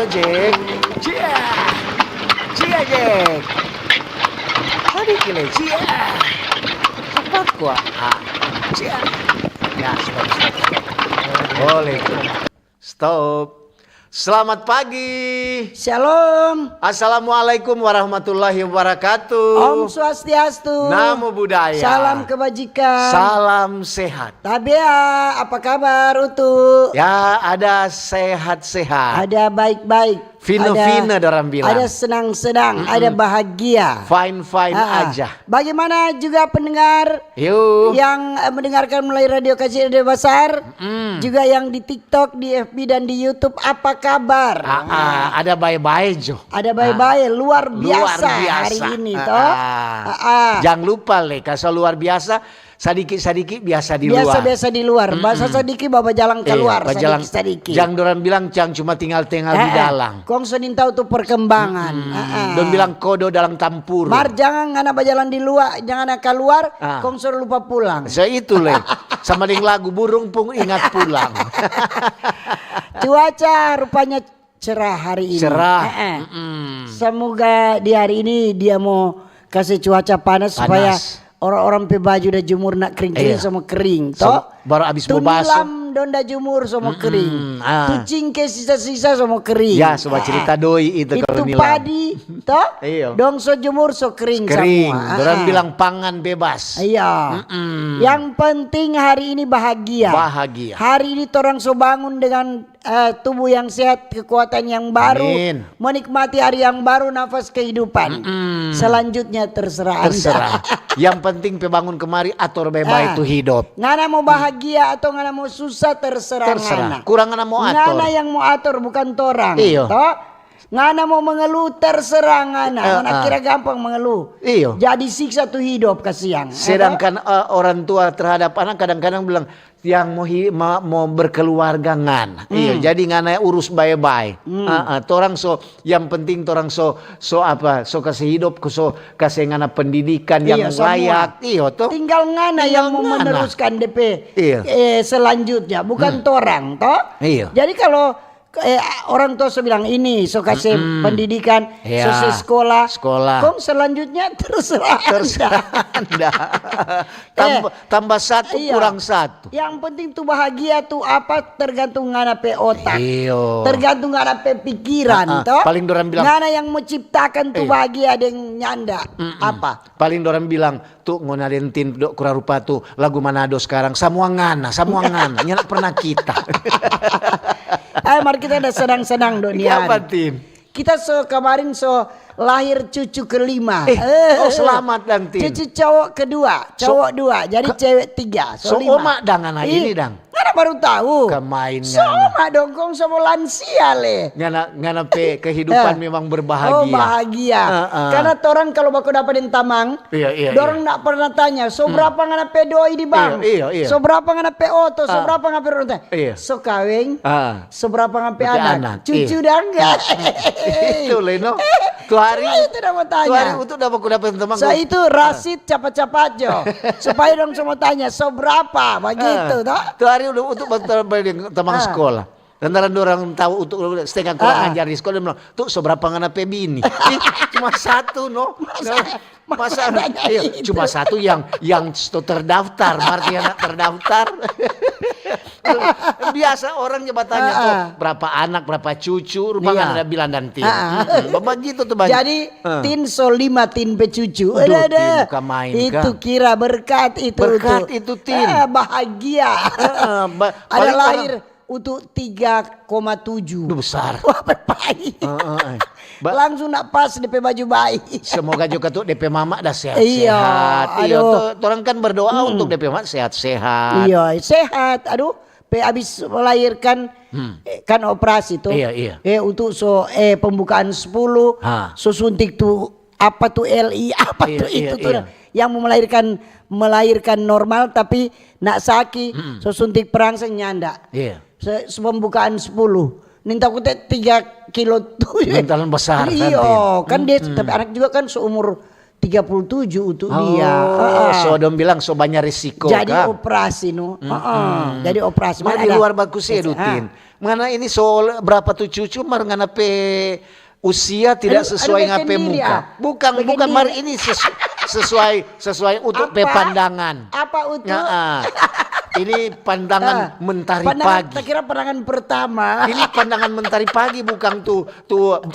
Jack. Cia. Cia Jack. Tadi kile cia. Cepat gua. Cia. Ya, stop. Boleh. Stop. Selamat pagi. Shalom. Assalamualaikum warahmatullahi wabarakatuh. Om Swastiastu. Namo Buddhaya. Salam kebajikan. Salam sehat. Tabea, apa kabar Utu? Ya, ada sehat-sehat. Ada baik-baik. Fine-fine orang bilang. Ada senang-senang, ada bahagia. Fine-fine aja. Bagaimana juga pendengar Yuk. yang mendengarkan melalui Radio Kajian Besar, juga yang di TikTok, di FB dan di YouTube, apa kabar? Ada bye-bye Jo. Ada bye-bye, luar biasa hari ini toh. Jangan lupa Le, kalau luar biasa sadiki-sadiki biasa di luar. Biasa-biasa di luar. Bahasa sadiki bawa jalan keluar. Sadiki-sadiki. Jangan orang bilang cang cuma tinggal-tinggal di dalam. Kong senin tahu tuh perkembangan. Don bilang kodo dalam tampur. Mar jangan ngana berjalan di luar, jangan keluar. Kong suruh lupa pulang. Itu Le. Sama dengan lagu burung pun ingat pulang. Cuaca rupanya cerah hari ini. Cerah. Semoga di hari ini dia mau kasih cuaca panas. Supaya orang-orang pe baju dah jemur nak kering-kering semua kering. Toh baru habis mau basuh. Tunilam donda jemur semua kering. Tucing ke sisa-sisa semua kering. Ya, coba cerita doi itu kalau nilam. Itu padi, toh? Dong so jemur so kering semua. Orang bilang pangan bebas. Iya. Yang penting hari ini bahagia. Bahagia. Hari ini orang so bangun dengan tubuh yang sehat, kekuatan yang baru. Amin. Menikmati hari yang baru, nafas kehidupan. Selanjutnya terserah. Yang penting bangun kemari atur bebas itu hidup. Ngana mau bahagia atau ngana mau susah terserah. Ngana. Kurang ngana mau atur. Ngana yang mau atur bukan torang. Iyo. Toh? Ngana mau mengeluh terserah ngana. Ngana kira gampang mengeluh. Iyo. Jadi siksa tuh hidup kasihan. Sedangkan orang tua terhadap anak kadang-kadang bilang yang mau berkeluarga ngan. Iyo, jadi ngana urus baik-baik. Torang yang penting torang so kasih hidup, so kasih ngana pendidikan yang layak. Iyo toh. Tinggal ngana yang mau meneruskan DP selanjutnya, bukan torang toh. Iyo. Jadi kalau orang tua so bilang ini so kasih pendidikan, so sekolah. Kong selanjutnya terserah Anda. Tambah satu kurang satu. Yang penting tuh bahagia tuh apa tergantung ngana pe otak. Iyo. Tergantung ngana pe pikiran toh. Paling dorang bilang ngana yang menciptakan tuh bahagia dengan nyanda. Apa? Paling dorang bilang tuh ngonadentin dok kura rupa tuh lagu Manado sekarang semua ngana nyana pernah kita. Mari kita ada senang-senang dunia. Kita kemarin lahir cucu kelima. Selamat dang Tin. Cucu cowok kedua, cowok dua, jadi cewek tiga. So oma dangan aja ini dang. Ngana baru tahu. Kemain sama dong kong sama lansia le. Ngana pe kehidupan memang berbahagia. Oh bahagia. Karena orang kalau baku dapatin tamang, dorang nak pernah tanya, so berapa ngana pe doi di bang? So berapa ngana pe oto? So berapa ngana pe runta? So kawing, so berapa ngana pe anak? Cucu dah enggak. Itu Leno. Tuh hari itu dah mau tanya. Tuh hari itu dapat aku dapat teman. So itu Rasid cepat-cepat jo. Supaya dong semua tanya, so berapa? Begitu toh. Tuh hari udah untuk teman sekolah. Dan orang tahu untuk setengah kurang ajar di sekolah dia bilang, tuh seberapa ngana pebi ini? Cuma satu no. Masa cuma satu yang terdaftar, Marti anak terdaftar. Biasa orang coba tanya tuh berapa anak, berapa cucu, rupanya ada bilang dan Tin. Begitu tuh banyak. Jadi Tin so 5 Tin pecucu. Itu kira berkat itu. Berkat itu Tin. Bahagia. Ada lahir untuk 3,7. Besar. Wah baik. Langsung nak pas DP baju baik. Semoga juga tuh DP mama dah sehat-sehat. Iya, orang kan berdoa untuk DP mama sehat-sehat. Iya, sehat. Aduh, habis melahirkan kan operasi tuh. Iya. Untuk pembukaan 10, so suntik tuh apa tuh LI apa tuh itu tuh yang melahirkan normal tapi nak sakit so suntik perangsang nyanda. Pembukaan 10. Ninta aku 3 kilo tuh. Mentalan besar iya kan dia tapi anak juga kan seumur 37 untuk Oh, dia. so dong bilang so banyak risiko Jadi kah? operasi jadi operasi. Mana di luar bagus ya Dutin. Mana ini soal berapa tuh cucu ngana pe usia tidak sesuai bikin ngape diri, muka. Bukan Bikin bukan diri. mari ini sesuai untuk pe pandangan. Apa untuk? Ini pandangan mentari pagi. Tak kira pandangan pertama. Ini pandangan mentari pagi bukan tuh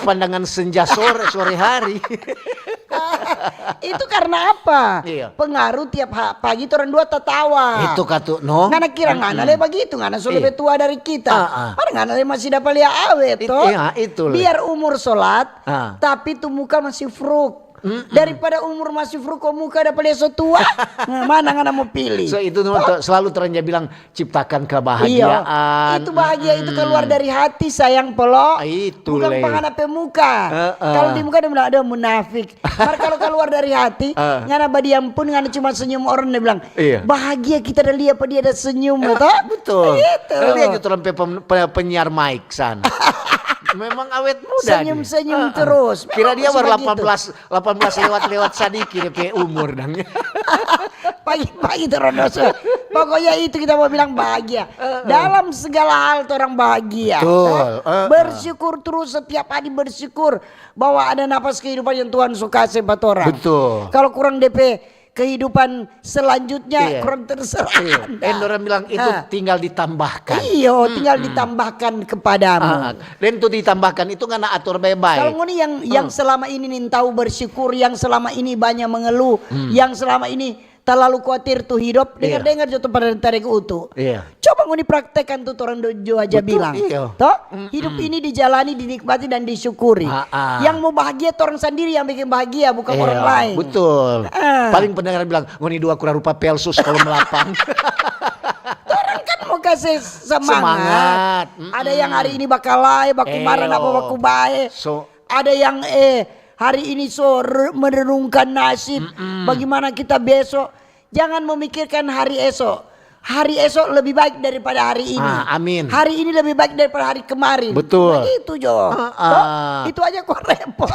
pandangan senja sore hari. Itu karena apa? Iya. Pengaruh tiap pagi orang dua tertawa. Itu katu no. Ngana kira ngana le begitu, ngana so lebih tua dari kita. Mana ngana le masih dapat lihat awet toh. Iya, itu le. Biar umur sholat, Ah. tapi tuh muka masih fruk. Daripada umur masih fruk kok muka dapat lihat so tua. Nah, mana ngana mau pilih? So itu selalu teranja bilang ciptakan kebahagiaan. Iya, itu bahagia itu keluar dari hati sayang pelo. Itu bukan le. pengen apa muka. Kalau di muka dia bilang ada munafik. Mar kalau keluar dari hati, ngana badiam pun ngana cuma senyum orang dia bilang, Iya. bahagia kita dah lihat dia ada senyum betul. Betul. Gitu. Dia aja tuh penyiar mic sana. Memang awet muda. Senyum-senyum terus. Kira dia Memang baru begitu. 18 lewat sadiki DP umur dang. Pagi-pagi terodoso. Pokoknya itu kita mau bilang bahagia. Dalam segala hal orang bahagia. Betul. Bersyukur terus setiap hari bersyukur bahwa ada napas kehidupan yang Tuhan suka buat orang. Betul. Kalau kurang DP kehidupan selanjutnya Iya. kurang terserah. Dan orang bilang itu tinggal ditambahkan. Iya, tinggal ditambahkan kepadamu. Dan itu ditambahkan itu ngana atur baik-baik. Kalau ngoni yang selama ini nih tahu bersyukur, yang selama ini banyak mengeluh, yang selama ini terlalu khawatir tuh hidup, dengar-dengar jatuh pada tarik utuh. Iya. Coba ngoni praktekkan tuh orang dojo aja Betul, bilang. iya. Toh, hidup ini dijalani, dinikmati dan disyukuri. Yang mau bahagia tuh orang sendiri yang bikin bahagia, bukan orang lain. Betul. Paling pendengar bilang ngoni dua kurang rupa pelsus kalau melapang. Orang kan mau kasih semangat. Ada yang hari ini bakal lain, baku marah apa baku baik. So Ada yang hari ini merenungkan nasib. Bagaimana kita besok. Jangan memikirkan hari esok. Hari esok lebih baik daripada hari ini. Amin. Hari ini lebih baik daripada hari kemarin. Betul. Nah, itu Jo. Toh, itu aja kok repot.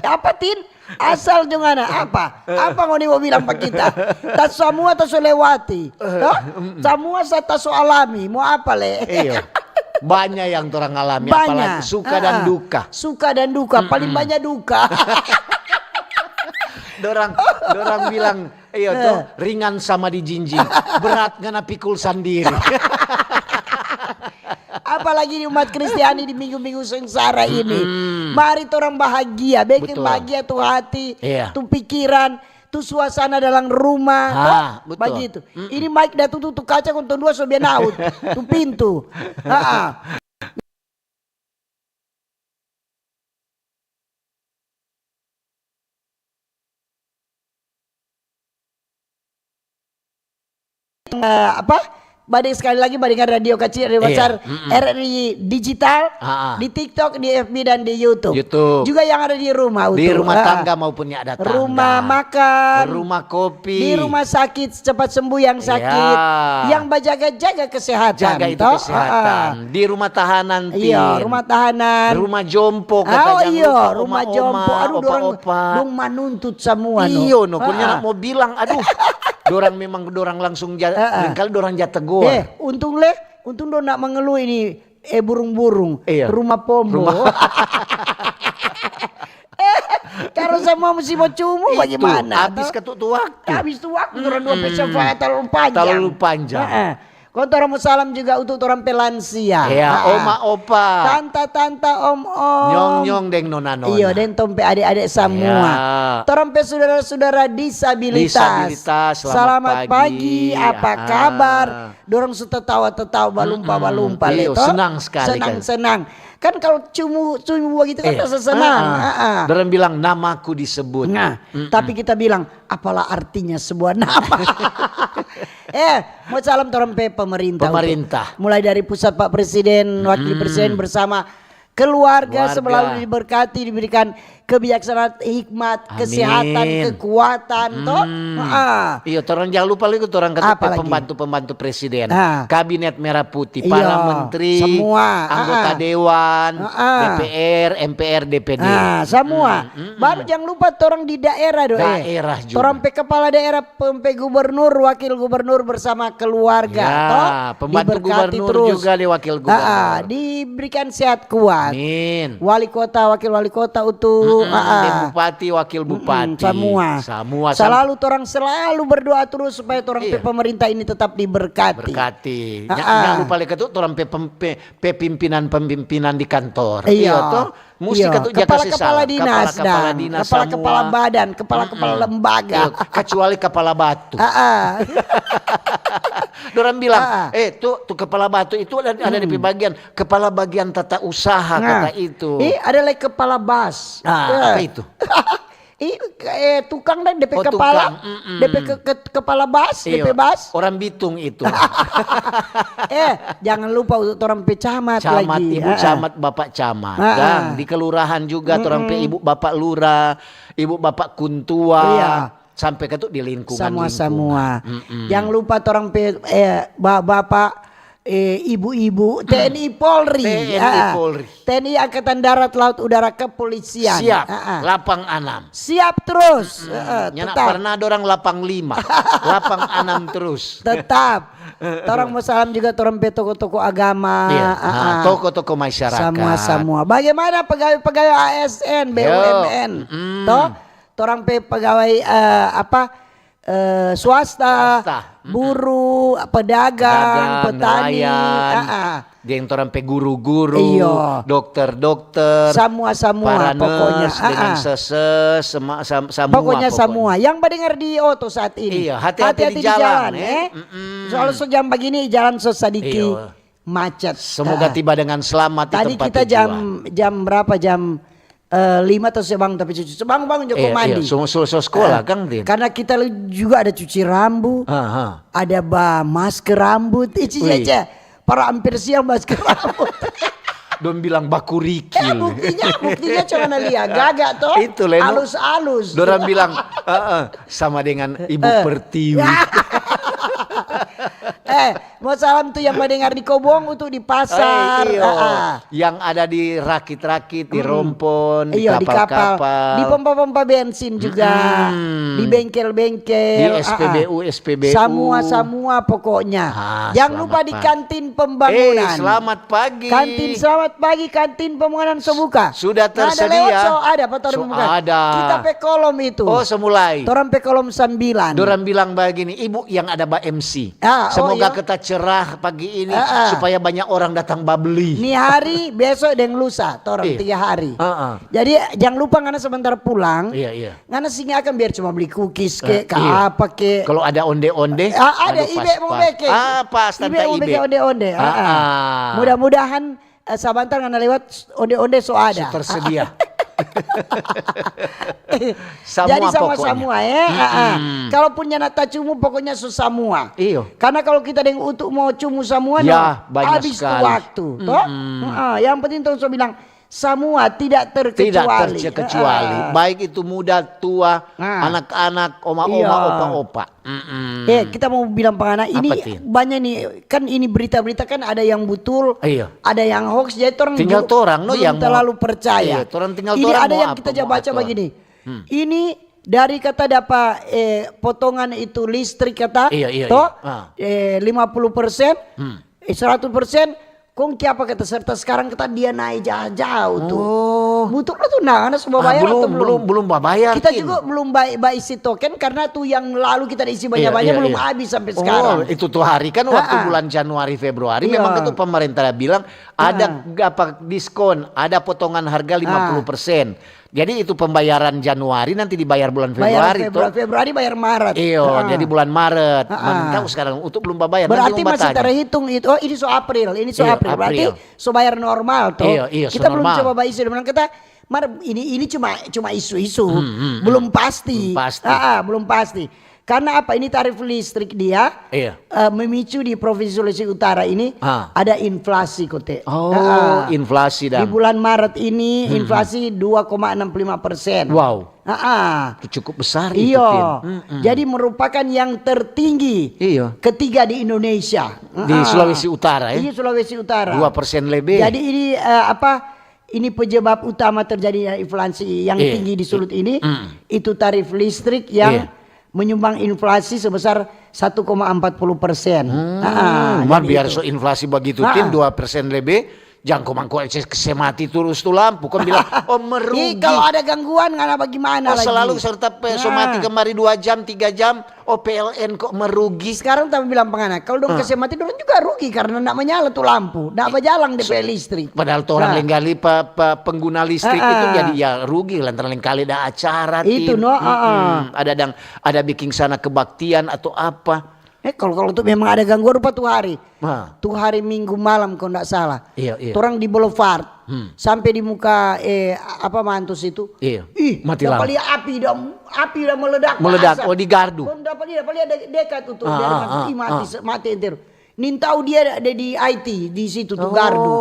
Apa Tin? Asal jongana apa? Apa ngoni mau bilang pak kita? Tas semua tas lewati. Toh? Semua tas alami. Mau apa le? iya. Banyak yang orang alami Banyak. apalagi suka dan duka. Suka dan duka. Paling banyak duka. Dorang bilang iya tuh ringan sama dijinjing, berat ngana pikul sendiri. Apalagi di umat Kristiani di minggu-minggu sengsara ini. Mari orang bahagia, bikin Betul. bahagia tuh hati, Iya. tuh pikiran, tuh suasana dalam rumah. Toh, betul. begitu. Ini Mike dah tutup kaca untuk dua so biar naut, tuh pintu. Apa? Badai sekali lagi badai radio kecil, radio besar, RRI digital, di TikTok, di FB dan di YouTube. Juga yang ada di rumah. Di rumah tangga maupun yang ada tangga. Rumah makan, rumah kopi. di rumah sakit cepat sembuh yang sakit, yang berjaga-jaga kesehatan. Jaga itu kesehatan. Di rumah tahanan. Iya, rumah tahanan. Rumah jompo Oh jangan iya, lupa rumah oma-oma, jompo. Aduh, dorang menuntut semua. Iyo no, kurnya nak mau bilang, aduh, dorang langsung kali dorang tegur. Untung do nak mengeluh ini burung-burung. Iya. Rumah pombo. Kalau semua mesti mau cumu bagaimana? Habis ketut waktu. Habis tuh waktu orang dua pesawat terlalu panjang. Kau orang salam juga untuk orang pelansia. Ya, oma opa. Tanta om-om. Nyong-nyong deng nona-nona. Iya, dan tompe adik-adik semua. Orang pe saudara-saudara disabilitas. Selamat pagi. Apa kabar? Dorong tertawa balumpa. Iya, senang sekali. Senang. Kan kalau cumu begitu kan rasa senang. Dorang bilang namaku disebut. Nah, tapi kita bilang apalah artinya sebuah nama. Mau salam orang pemerintah. Mulai dari pusat Pak Presiden, Wakil Presiden bersama keluarga selalu diberkati, diberikan kebijaksanaan, hikmat, Amin. kesehatan, kekuatan toh. Iya, orang jangan lupa lagi orang kata Apa lagi? pembantu-pembantu presiden, Ah. kabinet merah putih, Iya, para menteri, semua. anggota dewan, DPR, MPR, DPD. Nah, semua. Baru jangan lupa orang di daerah Daerah juga. Orang pe kepala daerah, pe gubernur, wakil gubernur bersama keluarga. Ya, toh, pembantu diberkati gubernur terus. juga di wakil gubernur. Diberikan sehat kuat. Amin. Wali kota, wakil wali kota untuk Bupati, wakil bupati. semua. Selalu selalu berdoa terus supaya orang Iya. pemerintah ini tetap diberkati. Berkati. Jangan lupa lagi itu orang pimpinan di kantor. Iya. Toh, mesti Iya. katu jaga Kepala dinas, kepala dinas semua. kepala badan, kepala lembaga. Iya, kecuali kepala batu. Dorang bilang, tuh kepala batu itu ada di bagian kepala bagian tata usaha kata itu. Ada lagi kepala bas. Apa itu? Tukang dan DP Oh, kepala, tukang. DP kepala bas, DP Iya, bas. orang Bitung itu. Jangan lupa untuk orang pecamat Camat, lagi. ibu camat, bapak camat. Dan di kelurahan juga orang pe ibu bapak lurah, ibu bapak kuntua. Iya. Sampai ke tuh di lingkungan. Semua. Jangan lupa orang pe bapak ibu-ibu TNI Polri. TNI Polri. TNI Angkatan Darat Laut Udara Kepolisian. Siap, lapang anam. Siap terus. Nyana Tetap. pernah dorang lapang 5, lapang anam terus. Tetap. Orang mau salam juga orang pe toko-toko agama. Iya, toko-toko masyarakat. Semua. Bagaimana pegawai-pegawai ASN, BUMN? Toh, orang pe pegawai swasta, buruh, pedagang, petani, dia yang orang pe guru-guru, Iya. dokter-dokter, semua para pokoknya. nurse dengan seses, semua. Pokoknya semua. Yang mendengar di Oto saat ini. Iya, hati-hati di jalan, Soal sejam begini jalan sedikit Iya. macet. Semoga tiba dengan selamat di Tadi tempat kita tujuan. jam berapa? Jam 5 atau sebang tapi cuci. Bangun Joko mandi. Iya, sekolah Kang Din. Karena kita juga ada cuci rambut, ada masker rambut, Wih. aja. Para hampir siang masker rambut. Don bilang baku rikil. Buktinya cuma lihat gagak toh. Itu Leno. Alus-alus. Dorang bilang sama dengan Ibu Pertiwi. Mau salam tuh yang mendengar di Kobong untuk di pasar. Yang ada di rakit-rakit, di rompon, di Iya, di kapal, kapal-kapal. di pompa-pompa bensin juga, di bengkel-bengkel, Di SPBU. semua pokoknya. Jangan lupa di kantin pembangunan. Selamat pagi. Kantin selamat pagi, kantin pembangunan sebuka. Sudah tersedia. Ada lewat ada apa So, pembukaan? ada. Kita pe kolom itu. Oh, semulai. Torang pe kolom 9. Dorang bilang begini, Ibu yang ada Mbak MC. iya. Semoga kita cerah pagi ini supaya banyak orang datang babeli. Nih hari besok dan lusa, torang 3 hari. Jadi jangan lupa karena sebentar pulang. Iya. Karena sini akan biar cuma beli cookies ke Iya. apa ke. Kalau ada onde-onde, Ada aduh, Ibe mau beke. pas tante Ibe mau beke Ibe. onde-onde. Mudah-mudahan sabantar karena lewat onde-onde so ada. Tersedia. Jadi pokoknya. semua ya. Kalaupun nyana tak cumu pokoknya semua. Iyo. Karena kalau kita dengan untuk mau cumu semua Ya, banyak habis tuh sekali. waktu. Toh? Yang penting tuh saya bilang semua tidak terkecuali. Tidak terkecuali. Baik itu muda, tua, anak-anak, oma-oma, Iya. opa-opa. Kita mau bilang penganak ini Tin? banyak nih kan ini berita-berita kan ada yang betul, Iya. ada yang hoax jadi orang Tinggal torang no belum yang mau- terlalu percaya. Iya, torang tinggal ini torang ada mau yang apa, kita mau baca atur. begini. Ini dari kata dapat potongan itu listrik kata, Iya. toh 50%, 100%. Kong apa kata serta sekarang kata dia naik jauh tuh. Butuhnya tuh karena semua bayar atau belum bayar. kita juga belum isi token karena tuh yang lalu kita isi banyak-banyak belum habis sampai sekarang. Itu tuh hari kan waktu bulan Januari Februari memang itu pemerintah bilang ada diskon, ada potongan harga 50%. Jadi itu pembayaran Januari nanti dibayar bulan Februari. Februari bayar Maret. Iya, jadi bulan Maret. Tahu sekarang untuk belum bayar. Berarti masih terhitung itu. Oh ini so April, April. Berarti so bayar normal toh. Iya, kita belum normal. coba isi dengan kita. Ini cuma isu-isu, belum pasti. Belum pasti. Karena apa? Ini tarif listrik dia memicu di Provinsi Sulawesi Utara ini ada inflasi Kote. Inflasi Di bulan Maret ini inflasi 2,65%. Wow. Itu cukup besar itu. Iya. Jadi merupakan yang tertinggi ketiga di Indonesia. Di Sulawesi Utara ya. Di Sulawesi Utara. 2% lebih. Jadi ini ini penyebab utama terjadinya inflasi yang tinggi di Sulut ini itu tarif listrik yang menyumbang inflasi sebesar 1,40%. Biar so inflasi begitu Tin 2% lebih. Jangan mangko kesemati terus tuh lampu. Kau bilang merugi. Kalau ada gangguan ngana bagaimana lagi? Selalu serta somati kemari 2 jam 3 jam. PLN kok merugi. Sekarang tapi bilang pengana. Kalau dong kesemati dorang juga rugi karena nak menyala tuh lampu. Nak berjalan DP listrik. Padahal orang lengkali pengguna listrik itu jadi ya rugi. Lantaran lengkali ada acara. Itu ada bikin sana kebaktian atau apa. Kalau tuh memang ada gangguan rupa tuh hari. Tuh hari Minggu malam kalau enggak salah. Orang di Boulevard sampai di muka apa Mantus itu. Mati lampu. Dapat lihat api udah meledak. Meledak di gardu. Dapat lihat dekat itu mati entar. Nintau dia ada di IT di situ tuh gardu.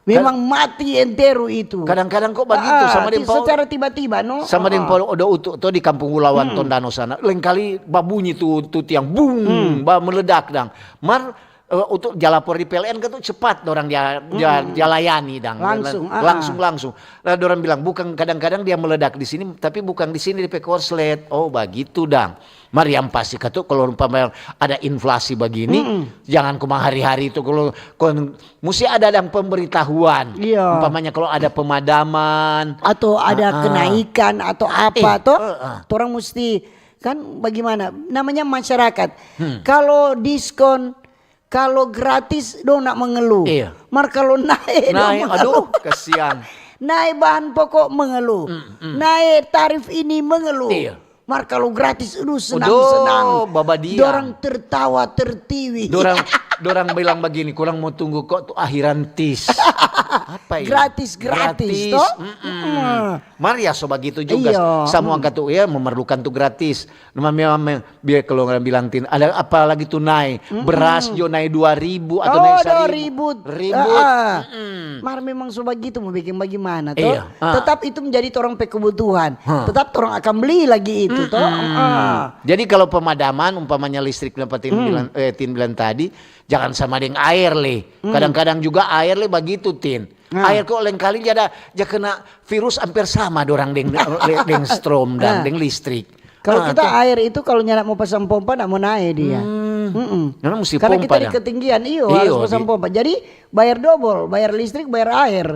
Memang mati entero itu. Kadang-kadang kok begitu sama dia secara tiba-tiba sama dia udah utuh di Kampung Ulawan Tondano sana. Lain kali babunyi tuh tiang bung meledak dang. Untuk jalapor di PLN kan tuh cepat orang dia layani dang. Langsung. Nah, orang bilang bukan kadang-kadang dia meledak di sini tapi bukan di sini di korslet. Oh begitu dang. Mari yang pasti kata kalau umpamanya ada inflasi begini, jangan cuma hari-hari itu kalau mesti ada yang pemberitahuan. Umpamanya kalau ada pemadaman atau ada kenaikan atau apa orang mesti kan bagaimana namanya masyarakat. Kalau diskon kalau gratis dong nak mengeluh. Mar kalau naik aduh kasihan. Naik bahan pokok mengeluh. Naik tarif ini mengeluh. Mar kalau gratis senang-senang. Dorang tertawa tertiwi. Dorang bilang begini, kurang mau tunggu kok tuh akhiran tis. Apa ini? Gratis toh. Maria so begitu juga. Semua kata memerlukan tuh gratis. Memang biar kalau nggak bilang Tin, ada apa lagi tuh naik? Beras jo naik 2.000 atau naik 1.000. Mar memang so begitu mau bikin bagaimana toh? Tetap itu menjadi orang kebutuhan. Tetap orang akan beli lagi itu toh. Jadi kalau pemadaman umpamanya listrik dapat Tin bilang tadi, jangan sama dengan air Kadang-kadang juga air begitu Tin. Air kok lain kali dia kena virus hampir sama dorang dengan strom dan dengan listrik. Kalau kita air itu kalau nyala mau pasang pompa nak mau naik dia. Mesti karena pompa kita di ketinggian harus pasang pompa. Jadi bayar double, bayar listrik, bayar air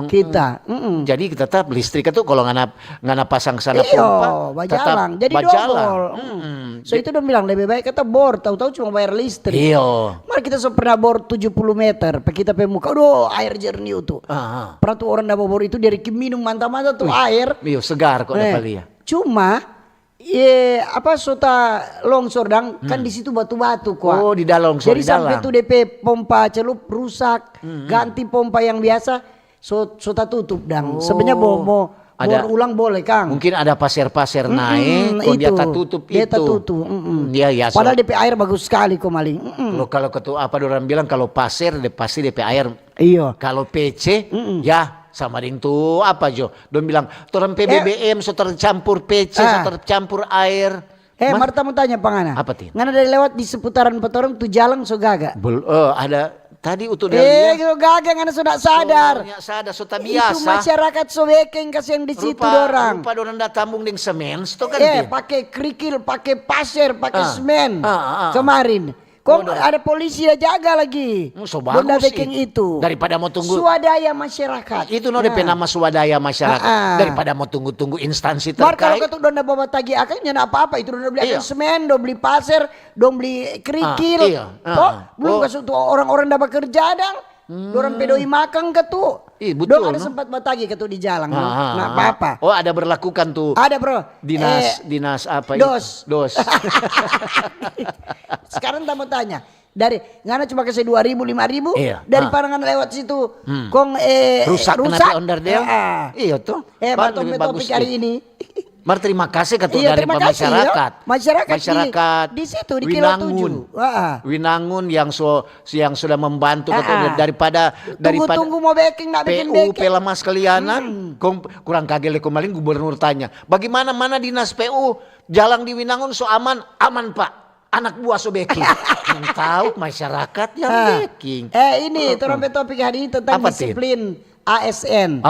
kita. Jadi kita tetap listrik itu kalau ngana pasang sana pompa bajalang. Jadi double. So itu udah bilang lebih baik kita bor, tahu-tahu cuma bayar listrik. Mari kita pernah bor 70 meter, kita pemuka, aduh air jernih itu. Pernah tuh orang dapat bor itu dari minum mantap-mantap tuh air. Segar kok dapat lihat. Cuma sota longsor kan di situ batu-batu kok. Di dalam longsor. Jadi sampai tuh DP pompa celup rusak, ganti pompa yang biasa sota tutup sebenarnya bor ulang boleh Kang. Mungkin ada pasir-pasir naik, kok dia tak tutup itu. Dia tak tutup. Padahal DP air bagus sekali kok maling. Kalau ketua apa orang bilang kalau pasir pasti DP air. Kalau PC sama dengan tuh apa Jo? Don bilang orang PBBM so tercampur PC, so tercampur air. Marta mau tanya pangana. Apa Tin? Ngana dari lewat di seputaran Petorong tuh jalan so gaga. Ada tadi utuh dia. Gaga ngana sudah sadar. Sadar so tak biasa. Itu masyarakat so bekeng kasih yang di situ dorang. Rupa dorang datambung dengan semen, sto kan. Pakai kerikil, pakai pasir, pakai semen. Kemarin. Kok ada polisi yang jaga lagi. So bagus itu. Daripada mau tunggu swadaya masyarakat. Itu DP nama swadaya masyarakat. Daripada mau tunggu instansi terkait. Kalau ketuk dona bawa tagi akhirnya apa-apa itu dona beli semen, dona beli pasir, dona beli kerikil. Belum kasih tuh orang-orang dapat kerja dorang pedoi makan ketu. Betul. Dong ada sempat batagi ketu di jalan. Nggak apa-apa. Ada berlakukan tuh. Ada bro. Dinas apa dos. Sekarang tak mau tanya. Dari ngana cuma kasih 2.000 5.000 dari Parangan lewat situ. Rusak. Ondar dia. Iya tuh. Topik hari ini. Mar terima kasih ketua Iya, dari terima kasih, masyarakat. ya. Masyarakat di situ di Kilo 7. Winangun yang sudah membantu ketua daripada Tunggu mau backing nak bikin PU backing. pelama sekalianan. Kurang kaget kemarin gubernur tanya, bagaimana mana dinas PU jalan di Winangun so aman Pak. Anak buah so backing. Yang tahu masyarakat yang backing. Ini topik hari ini tentang Apa, disiplin ASN.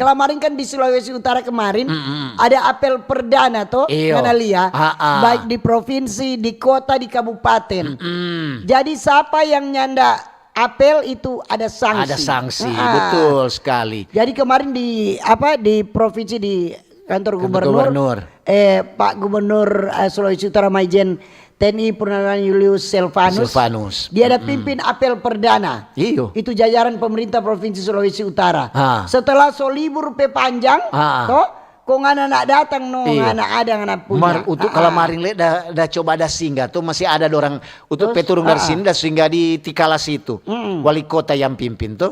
Kemarin kan di Sulawesi Utara kemarin ada apel perdana toh, mana Lia, baik di provinsi, di kota, di kabupaten. Jadi siapa yang nyanda apel itu ada sanksi. Ada sanksi, betul sekali. Jadi kemarin di provinsi di kantor gubernur. Pak Gubernur Sulawesi Utara Maijen TNI Purnawirawan Julius Silvanus. Dia ada pimpin apel perdana. Iyo. Itu jajaran pemerintah Provinsi Sulawesi Utara. Setelah libur panjang, toh kok ngana nak datang ngana ada ngana punya. Untuk kalau maring le dah coba ada singgah tuh masih ada orang untuk peturung dari sini dah singgah di Tikalas itu. Wali kota yang pimpin tuh.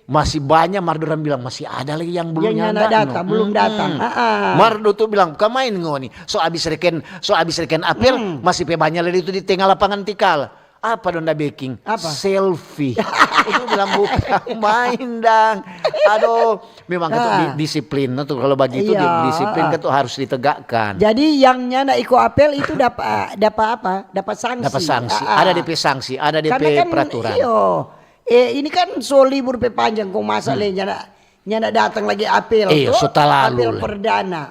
Masih banyak Mardoran bilang masih ada lagi yang belum nyanda belum datang. Mardo tuh bilang kamain ngoni so abis reken apel masih banyak lagi itu di tengah lapangan Tikal. Apa donda baking? Selfie. Itu bilang bukan main dang. Aduh, memang itu disiplin tuh kalau bagi itu disiplin itu harus ditegakkan. Jadi yang nyanda ikut apel itu dapat apa? Dapat sanksi. Dapat sanksi. Ada DP sanksi, ada DP peraturan. Ini kan libur panjang kok masa nyana datang lagi apel. Apel perdana.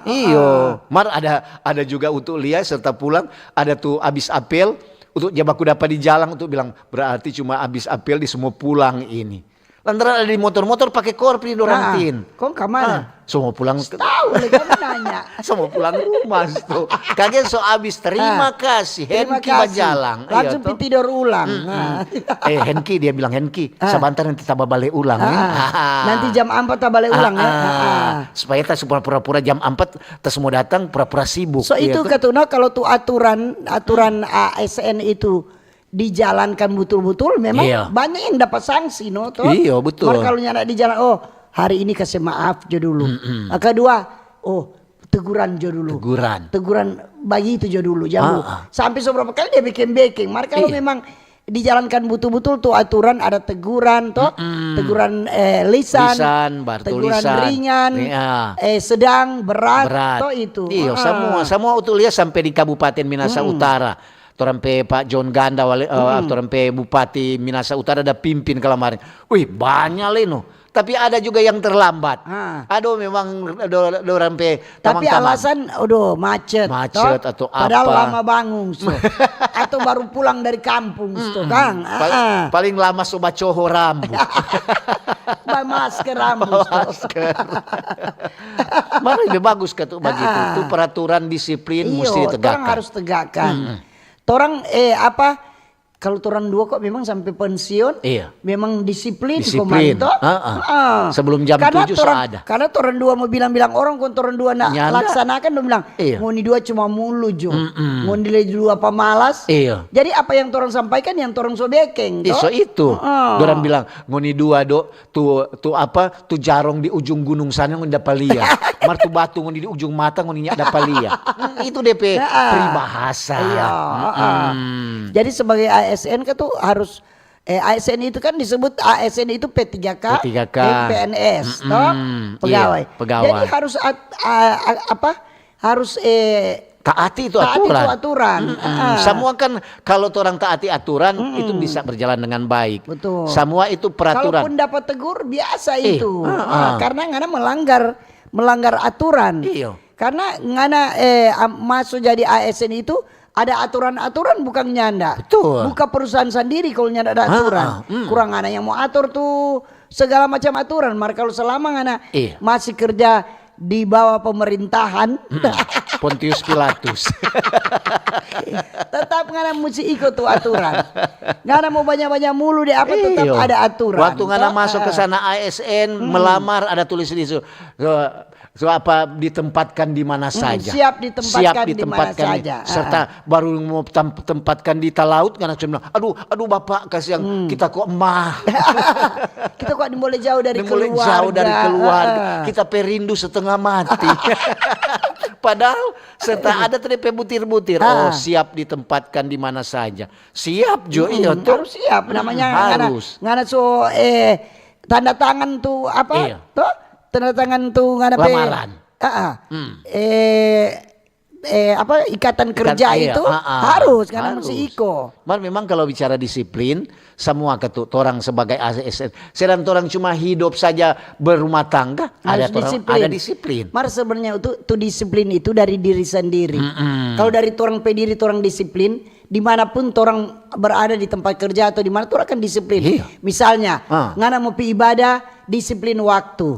Mar ada juga untuk Lia serta pulang ada tuh abis apel untuk jabaku dapat di jalan untuk bilang berarti cuma abis apel di semua pulang ini. Lantaran ada di motor-motor pakai korpri dorantin. Kok kemana? Semua pulang. Tahu lagi nanya. Semua pulang rumah tuh. Kaget so abis terima kasih Henki bajalang. Langsung tidur ulang. Henki dia bilang Henki. Sebentar nanti tambah balik ulang. Nanti jam 4 tambah balik ulang ya. Supaya tak pura-pura jam 4 tak semua datang pura-pura sibuk. So itu katuna kalau tuh aturan ASN itu dijalankan betul-betul memang banyak yang dapat sanksi toh. Iya betul. Kalau nyana di jalan hari ini kasih maaf jo dulu. Kedua teguran jo dulu. Teguran bagi itu jo dulu jangan sampai seberapa kali dia bikin backing. Kalau memang dijalankan betul-betul tuh aturan ada teguran toh. Teguran lisan teguran ringan, sedang, berat toh itu. Iya semua untuk lihat sampai di Kabupaten Minahasa Utara. Torampe Pak John Ganda torampe Bupati Minahasa Utara ada pimpin kemarin. Wih banyak leno. Tapi ada juga yang terlambat. Aduh memang dorampe. Tapi alasan macet atau apa? Padahal lama bangun atau baru pulang dari kampung Kang. Paling lama soba coho rambut. Masker rambut. Mana lebih bagus begitu. Itu peraturan disiplin mesti ditegakkan. Orang harus tegakkan. Torang kalau torang dua kok memang sampai pensiun memang disiplin. Sebelum jam 7 ada. Karena torang dua mau bilang orang kon torang dua nak laksanakan dong bilang ngoni dua cuma mulu jo. Ngoni dua pemalas. Jadi apa yang torang sampaikan yang torang sobekeng So itu. Dorang bilang ngoni dua tuh jarong di ujung gunung sana ngoni dapat lia. Martu batu ngoni di ujung mata ngoni dapat lia. Itu DP peribahasa. Jadi sebagai ASN kan tuh harus ASN itu kan disebut ASN itu P3K, PNS, toh pegawai. Jadi harus harus taati itu aturan. Semua kan kalau orang taati aturan itu bisa berjalan dengan baik. Betul. Semua itu peraturan. Kalaupun dapat tegur biasa itu. Karena ngana melanggar aturan. Karena ngana masuk jadi ASN itu ada aturan-aturan bukan nyanda. Betul. Buka perusahaan sendiri kalau nyanda ada aturan. Kurang ngana yang mau atur tuh segala macam aturan. Maka kalau selama ngana masih kerja di bawah pemerintahan Pontius Pilatus. Tetap ngana mesti ikut tuh aturan. Ngana mau banyak-banyak mulu deh tetap ada aturan. Waktu ngana masuk ke sana ASN melamar ada tulis di situ. So apa ditempatkan di mana saja. Siap ditempatkan di mana saja. Serta baru mau tempatkan di laut karena saya bilang, aduh Bapak kasihan kita kok emah. Kita kok boleh jauh dari boleh keluarga. jauh dari keluarga. Kita perindu setengah mati. Padahal serta ada tadi butir-butir. Oh, siap ditempatkan di mana saja. Siap Jo, iya tuh. Harus siap namanya. Harus. Ngana so tanda tangan tuh apa? Iya. Tuh tanda tangan tuh ngana lamaran. Apa ikatan kerja itu harus karena mesti iko. Memang kalau bicara disiplin, semua orang sebagai ASN. Sedang orang cuma hidup saja berumah tangga, harus ada disiplin. Mar sebenarnya itu disiplin itu dari diri sendiri. Kalau dari orang pediri orang disiplin, dimanapun orang berada di tempat kerja atau di mana orang akan disiplin. Misalnya, ngana mau pi ibadah, disiplin waktu.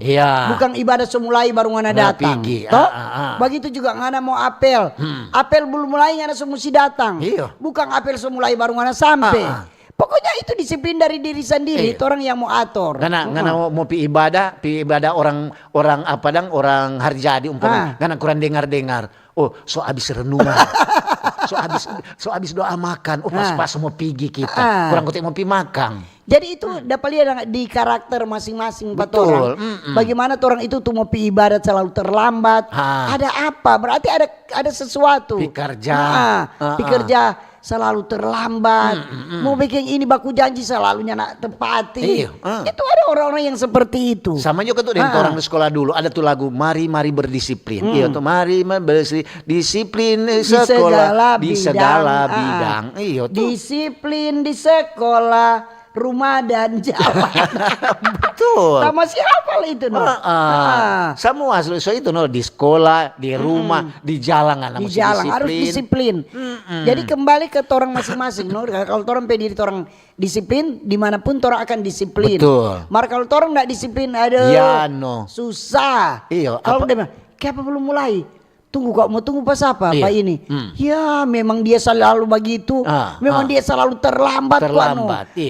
Bukan ibadah semulai baru ngana datang. Begitu juga ngana mau apel. Apel belum mulai ngana mesti datang. Bukan apel semulai baru ngana sampai. Pokoknya itu disiplin dari diri sendiri. Itu orang yang mau atur. Ngana mau pi ibadah orang hari jadi umpamanya. Ngana kurang dengar. Oh, so abis renungan. so abis doa makan. Oh, pas mau pergi kita. Kurang kotek mau pi makan. Jadi itu dapat lihat di karakter masing-masing orang. Bagaimana orang itu tuh mau pi ibadat selalu terlambat. Ada apa? Berarti ada sesuatu. Pikerja selalu terlambat. Mau bikin ini baku janji selalu nak tepati. Itu ada orang-orang yang seperti itu. Sama juga tuh dengan orang di sekolah dulu ada tuh lagu mari berdisiplin. Iya tuh mari berdisiplin di sekolah di segala bidang. Iya tuh. Disiplin di sekolah, rumah dan jalan. Betul. Sama siapa lah itu no? Semua so itu no di sekolah, di rumah, di jalan di jalan harus disiplin. Jadi kembali ke orang masing-masing no. Kalau orang pediri orang disiplin, dimanapun orang akan disiplin. Betul. Mar kalau orang nggak disiplin, aduh, susah. Iya. Kalau dia kenapa belum mulai? Tunggu kok mau tunggu pas apa Pak ini? Ya memang dia selalu begitu. Memang dia selalu terlambat.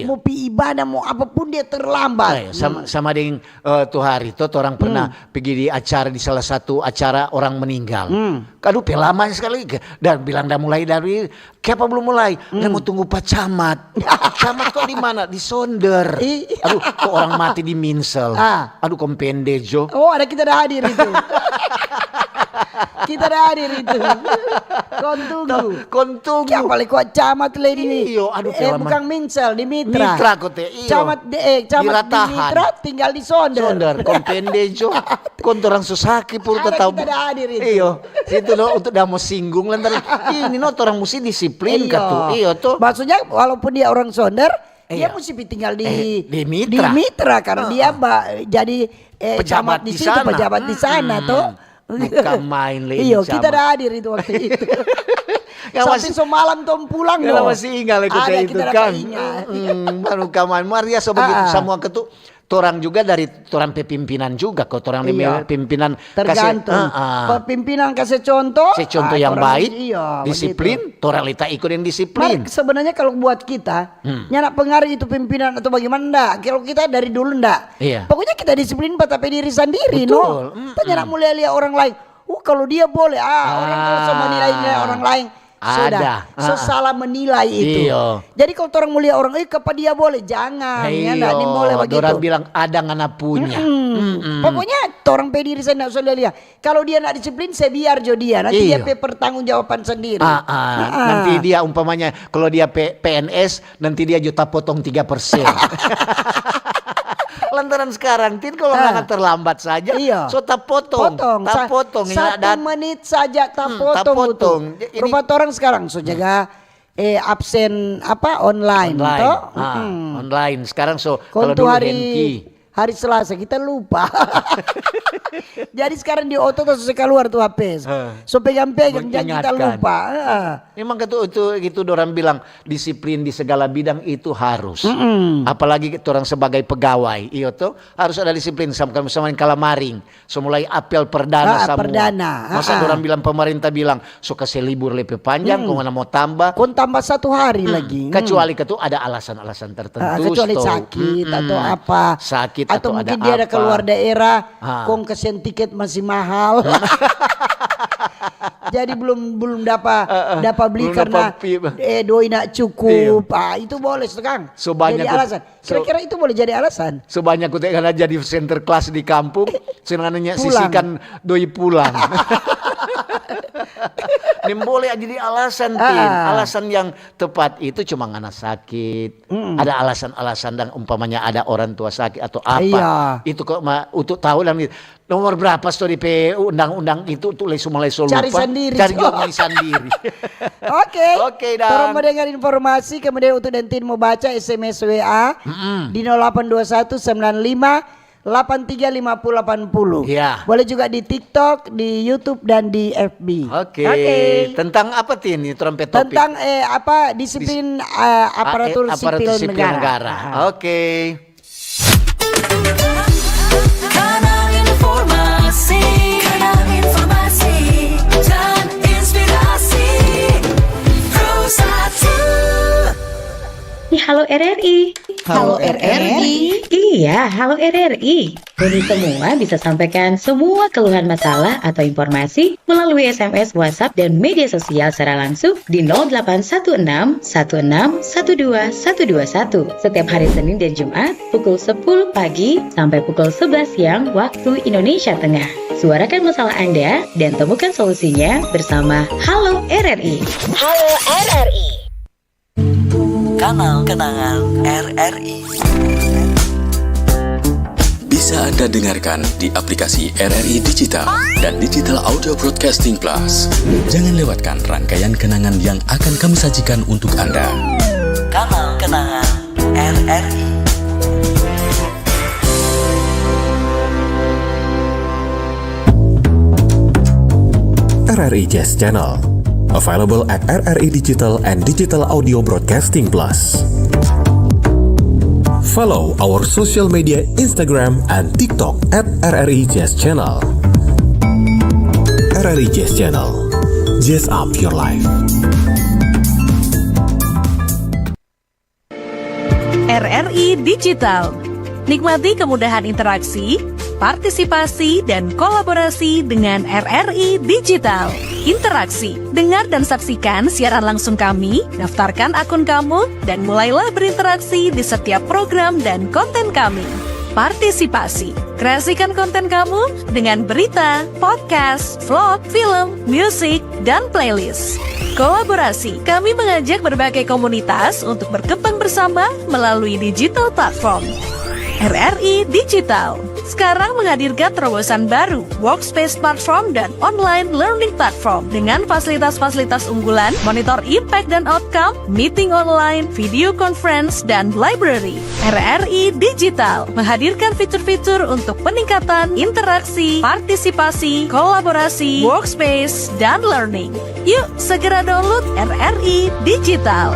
Mau pi ibadah mau apapun dia terlambat. Sama dengan tuh hari itu orang pernah pergi di acara di salah satu acara orang meninggal. Aduh lama sekali dan bilang dah mulai dari kenapa belum mulai? Dia mau tunggu Pak Camat. Camat kok di mana? Di Sonder. Aduh kok orang mati di Minsel. Aduh kompende Jo. Oh ada kita dah hadir itu. Kita dah hadir itu. Kon tunggu. Yang paling kuat Camat lady ini. Iyo, aduh bukan Minsel di Mitra. Mitra kote. Camat di Mitra tinggal di Sonder. Kompende Jo. Kon orang susaki pur tetap. Kita dah hadir itu. Iyo. Itu loh untuk dah mau singgung lantar. Ini no orang mesti disiplin katu. Iyo tuh. Maksudnya walaupun dia orang Sonder, dia mesti tinggal di Mitra karena dia jadi camat di situ, pejabat di sana tuh. Bukan main lagi. Iya, kita dah hadir itu waktu itu. Sampai semalam tom pulang loh. Masih ingat itu kan. Baru kaman Maria begitu semua ketu. Torang juga dari torang pimpinan juga kok torang pimpinan tergantung. Pimpinan kasih contoh. Contoh yang baik, disiplin, torang lita ikut yang disiplin. Sebenarnya kalau buat kita, nyanak pengaruh itu pimpinan atau bagaimana enggak? Kalau kita dari dulu enggak. Pokoknya kita disiplin tapi diri sendiri. Betul. Kita nyanak mulai lihat orang lain. Kalau dia boleh, orang kalau sama nilai orang lain. Sudah, salah menilai itu. Jadi kalau orang mulia orang, apa dia boleh? Jangan, ya enggak boleh begitu. Orang bilang ada ngana punya. Pokoknya orang pediri saya enggak usah lihat. Kalau dia enggak disiplin, saya biar jo dia. Nanti dia pertanggungjawaban sendiri. Nanti dia umpamanya kalau dia PNS, nanti dia juta potong 3%. Lantaran sekarang kalau nggak terlambat saja, so tak potong. 1 menit saja tak potong. Rupa orang sekarang so jaga absen online. Online sekarang so kalau dulu hari Selasa kita lupa. Jadi sekarang di otot terus keluar tuh HP. So pegang-pegang jangan kita lupa. Memang itu orang bilang disiplin di segala bidang itu harus. Apalagi orang sebagai pegawai, iyo tuh harus ada disiplin sama kalamaring. So mulai apel perdana semua. Masa orang bilang pemerintah bilang so kasih libur lebih panjang, kau mau tambah. Kau tambah 1 hari lagi. Kecuali ada alasan-alasan tertentu. Kecuali sakit atau apa. Sakit atau ada mungkin dia ada apa. keluar daerah, Ah. kongkesen tiket masih mahal. Jadi belum dapat beli belum karena dapat doi nak cukup. Itu boleh Kang. So, banyak jadi alasan. Kira-kira itu boleh jadi alasan. Sebanyak kutek karena jadi center kelas di kampung, senangnya sisihkan doi pulang. Ini boleh jadi alasan, Tin. Alasan yang tepat itu cuma karena sakit. Ada alasan-alasan dan umpamanya ada orang tua sakit atau apa. Iya. Itu kok untuk tahu dan nomor berapa story undang-undang itu tulis mulai lupa. Cari sendiri. Cari juga sendiri. Oke. Oke, dan Tolong mendengar informasi kemudian untuk Dentin mau baca SMS WA di 082195 835080. Iya. Boleh juga di TikTok, di YouTube dan di FB. Oke. Tentang apa Tin ini trompet topik? Tentang disiplin aparatur sipil negara. Oke. Kanal informasi dan inspirasi Pro1. Halo RRI. Halo RRI. Iya, halo RRI. Jadi semua bisa sampaikan semua keluhan masalah atau informasi melalui SMS, WhatsApp, dan media sosial secara langsung di 0816 16 12 121 setiap hari Senin dan Jumat pukul 10 pagi sampai pukul 11 siang waktu Indonesia Tengah. Suarakan masalah Anda dan temukan solusinya bersama Halo RRI. Halo RRI. Kanal Kenangan RRI. Bisa Anda dengarkan di aplikasi RRI Digital dan Digital Audio Broadcasting Plus. Jangan lewatkan rangkaian kenangan yang akan kami sajikan untuk Anda. Kanal Kenangan RRI. RRI Jazz Channel. Available at RRI Digital and Digital Audio Broadcasting Plus. Follow our social media Instagram and TikTok at RRI Jazz Channel. RRI Jazz Channel. Jazz up your life. RRI Digital. Nikmati kemudahan interaksi, partisipasi, dan kolaborasi dengan RRI Digital. Interaksi, dengar dan saksikan siaran langsung kami, daftarkan akun kamu, dan mulailah berinteraksi di setiap program dan konten kami. Partisipasi, kreasikan konten kamu dengan berita, podcast, vlog, film, musik, dan playlist. Kolaborasi, kami mengajak berbagai komunitas untuk berkembang bersama melalui digital platform. RRI Digital sekarang menghadirkan terobosan baru, workspace platform dan online learning platform dengan fasilitas-fasilitas unggulan, monitor impact dan outcome, meeting online, video conference, dan library. RRI Digital menghadirkan fitur-fitur untuk peningkatan interaksi, partisipasi, kolaborasi, workspace, dan learning. Yuk, segera download RRI Digital.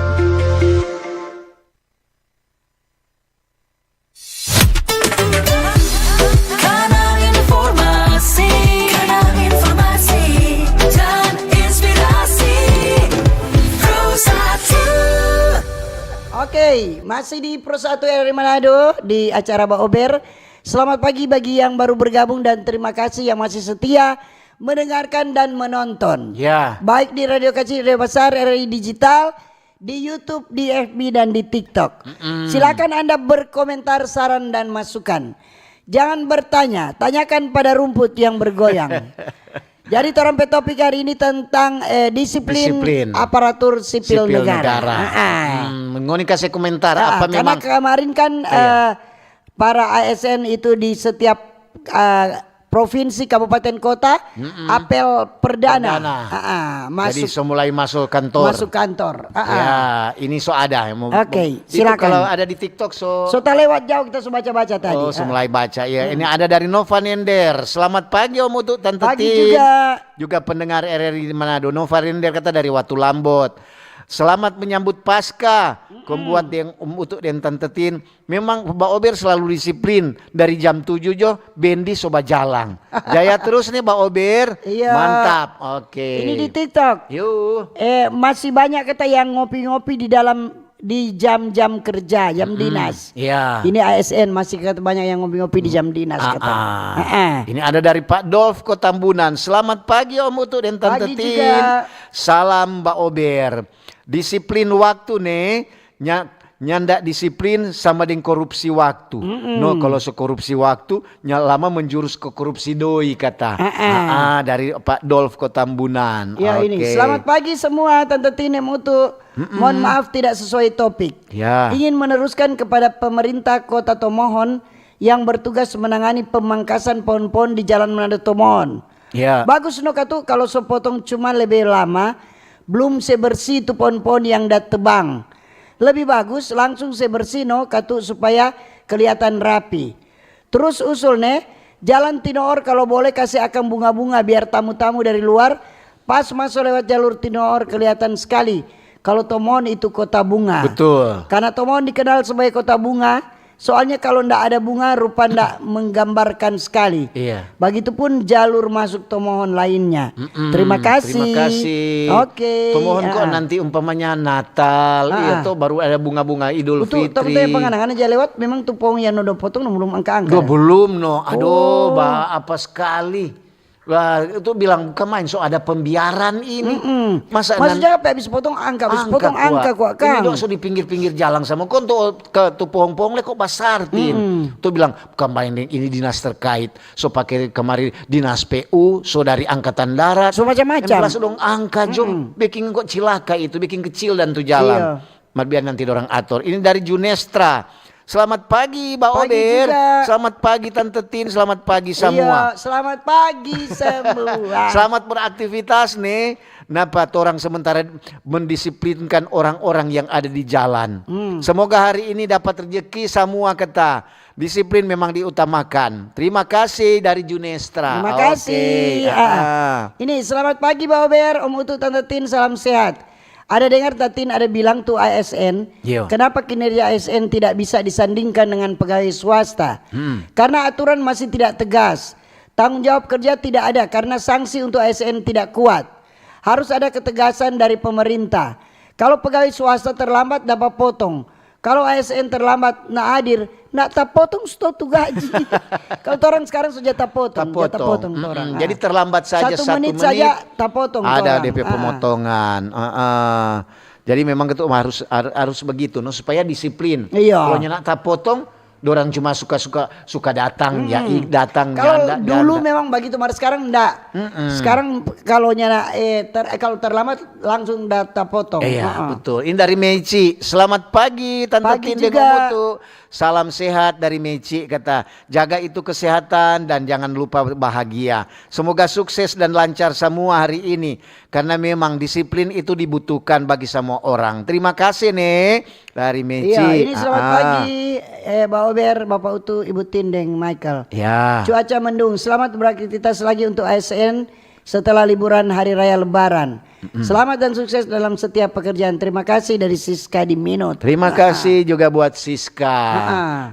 Oke, masih di Pro1 RRI Manado di acara Mbak Ober. Selamat pagi bagi yang baru bergabung dan terima kasih yang masih setia mendengarkan dan menonton. Ya. Baik di radio kecil, radio besar, RRI Digital, di YouTube, di FB dan di TikTok. Silakan Anda berkomentar, saran dan masukan. Jangan bertanya, tanyakan pada rumput yang bergoyang. Jadi trompet topik hari ini tentang disiplin aparatur sipil negara. Ngoni kasih komentar apa karena memang kemarin kan para ASN itu di setiap provinsi, kabupaten, kota apel perdana. Jadi mulai masuk kantor. Masuk kantor. Ya, ini ada. Oke, itu silakan. kalau ada di TikTok tak lewat jauh kita baca-baca tadi. Oh, mulai baca ya. Ini ada dari Nova Nender. Selamat pagi Om untuk Tante Pagi Tin. juga. Juga pendengar RRI di Manado. Nova Nender kata dari Watu Lambot. Selamat menyambut Pasca. Membuat yang untuk dan Tante Tin. Memang Mbak Ober selalu disiplin. Dari jam 7 jo Bendi soba jalang. Jaya terus nih Mbak Ober. Iya. Mantap. Oke. Ini di TikTok. Yuk. Masih banyak kata yang ngopi-ngopi di dalam di jam-jam kerja, jam dinas. Iya. Ini ASN masih kata banyak yang ngopi-ngopi di jam dinas kata. Ini ada dari Pak Dolf Kotambunan. Selamat pagi Om Utu dan Tante Pagi Tin. juga. Salam Mbak Ober. Disiplin waktu nih. Nyandak disiplin sama dengan korupsi waktu. No, kalau korupsi waktu lama menjurus ke korupsi doi kata. Dari Pak Dolf Kotambunan. Ya ini. Selamat pagi semua Tante Tin Utu. Mohon maaf tidak sesuai topik. Ya. Ingin meneruskan kepada pemerintah Kota Tomohon yang bertugas menangani pemangkasan pohon-pohon di Jalan Manado Tomohon. Ya. Bagus no katu kalau sepotong cuma lebih lama, belum sebersih itu pohon-pohon yang dah tebang. Lebih bagus langsung sebersih no katu supaya kelihatan rapi. Terus usul nih, Jalan Tinoor kalau boleh kasih akang bunga-bunga biar tamu-tamu dari luar pas masuk lewat jalur Tinoor kelihatan sekali. Kalau Tomohon itu kota bunga. Betul. Karena Tomohon dikenal sebagai kota bunga. Soalnya kalau ndak ada bunga rupa ndak menggambarkan sekali. Iya. Begitupun jalur masuk Tomohon lainnya. Terima kasih. Terima kasih. Oke. Tomohon kok nanti umpamanya Natal, iya tuh baru ada bunga-bunga Idul Itu Fitri. tapi penganangan aja lewat memang tuh pohon yang udah potong belum angka-angka. Duh, belum no. Aduh, apa sekali. Wah, itu bilang kemain so ada pembiaran ini. Maksudnya apa habis potong angka, habis potong angka kok Ini Kang. doang so di pinggir-pinggir jalan sama kon tuh ke tuh pohon-pohon le kok basartin. Tuh bilang kemarin ini dinas terkait. So pakai kemarin dinas PU, so dari angkatan darat. So macam-macam. Plus dong angka jom bikin kok cilaka itu, bikin kecil dan tuh jalan. Biar nanti orang atur. Ini dari Junestra. Selamat pagi Mbak Pagi Ober. juga. Selamat pagi Tante Tin, selamat pagi semua. Iya, selamat pagi semua. Selamat beraktivitas nih. Napa orang sementara mendisiplinkan orang-orang yang ada di jalan. Semoga hari ini dapat rezeki semua kata. Disiplin memang diutamakan. Terima kasih dari Junestra. Terima kasih. Ini selamat pagi Mbak Ober, Om Utu, Tante Tin, salam sehat. Ada dengar Tatin ada bilang tuh ASN, kenapa kinerja ASN tidak bisa disandingkan dengan pegawai swasta? Karena aturan masih tidak tegas. Tanggung jawab kerja tidak ada karena sanksi untuk ASN tidak kuat. Harus ada ketegasan dari pemerintah. Kalau pegawai swasta terlambat dapat potong. Kalau ASN terlambat nak hadir, nak tak potong tu gaji. Kalau orang sekarang sudah tak potong, orang. Jadi terlambat saja 1 menit saja tak potong. Ada DP pemotongan. Jadi memang itu harus begitu, no, supaya disiplin. Iya. Kalau nak tak potong, dorang cuma suka datang ya datang. Kalau dulu memang begitu, mas sekarang enggak. Sekarang kalau kalau terlambat langsung data potong. Iya betul. Ini dari Meici. Selamat pagi Tante Pagi Tin juga. Mutu. Salam sehat dari Meici kata. Jaga itu kesehatan dan jangan lupa bahagia. Semoga sukses dan lancar semua hari ini. Karena memang disiplin itu dibutuhkan bagi semua orang. Terima kasih nih dari Meici. Iya, ini selamat pagi Mbak Ober, Bapak Utu, Ibu Tindeng, Michael. Ya. Cuaca mendung. Selamat beraktivitas lagi untuk ASN setelah liburan Hari Raya Lebaran. Selamat dan sukses dalam setiap pekerjaan. Terima kasih dari Siska di Minot. Terima kasih juga buat Siska.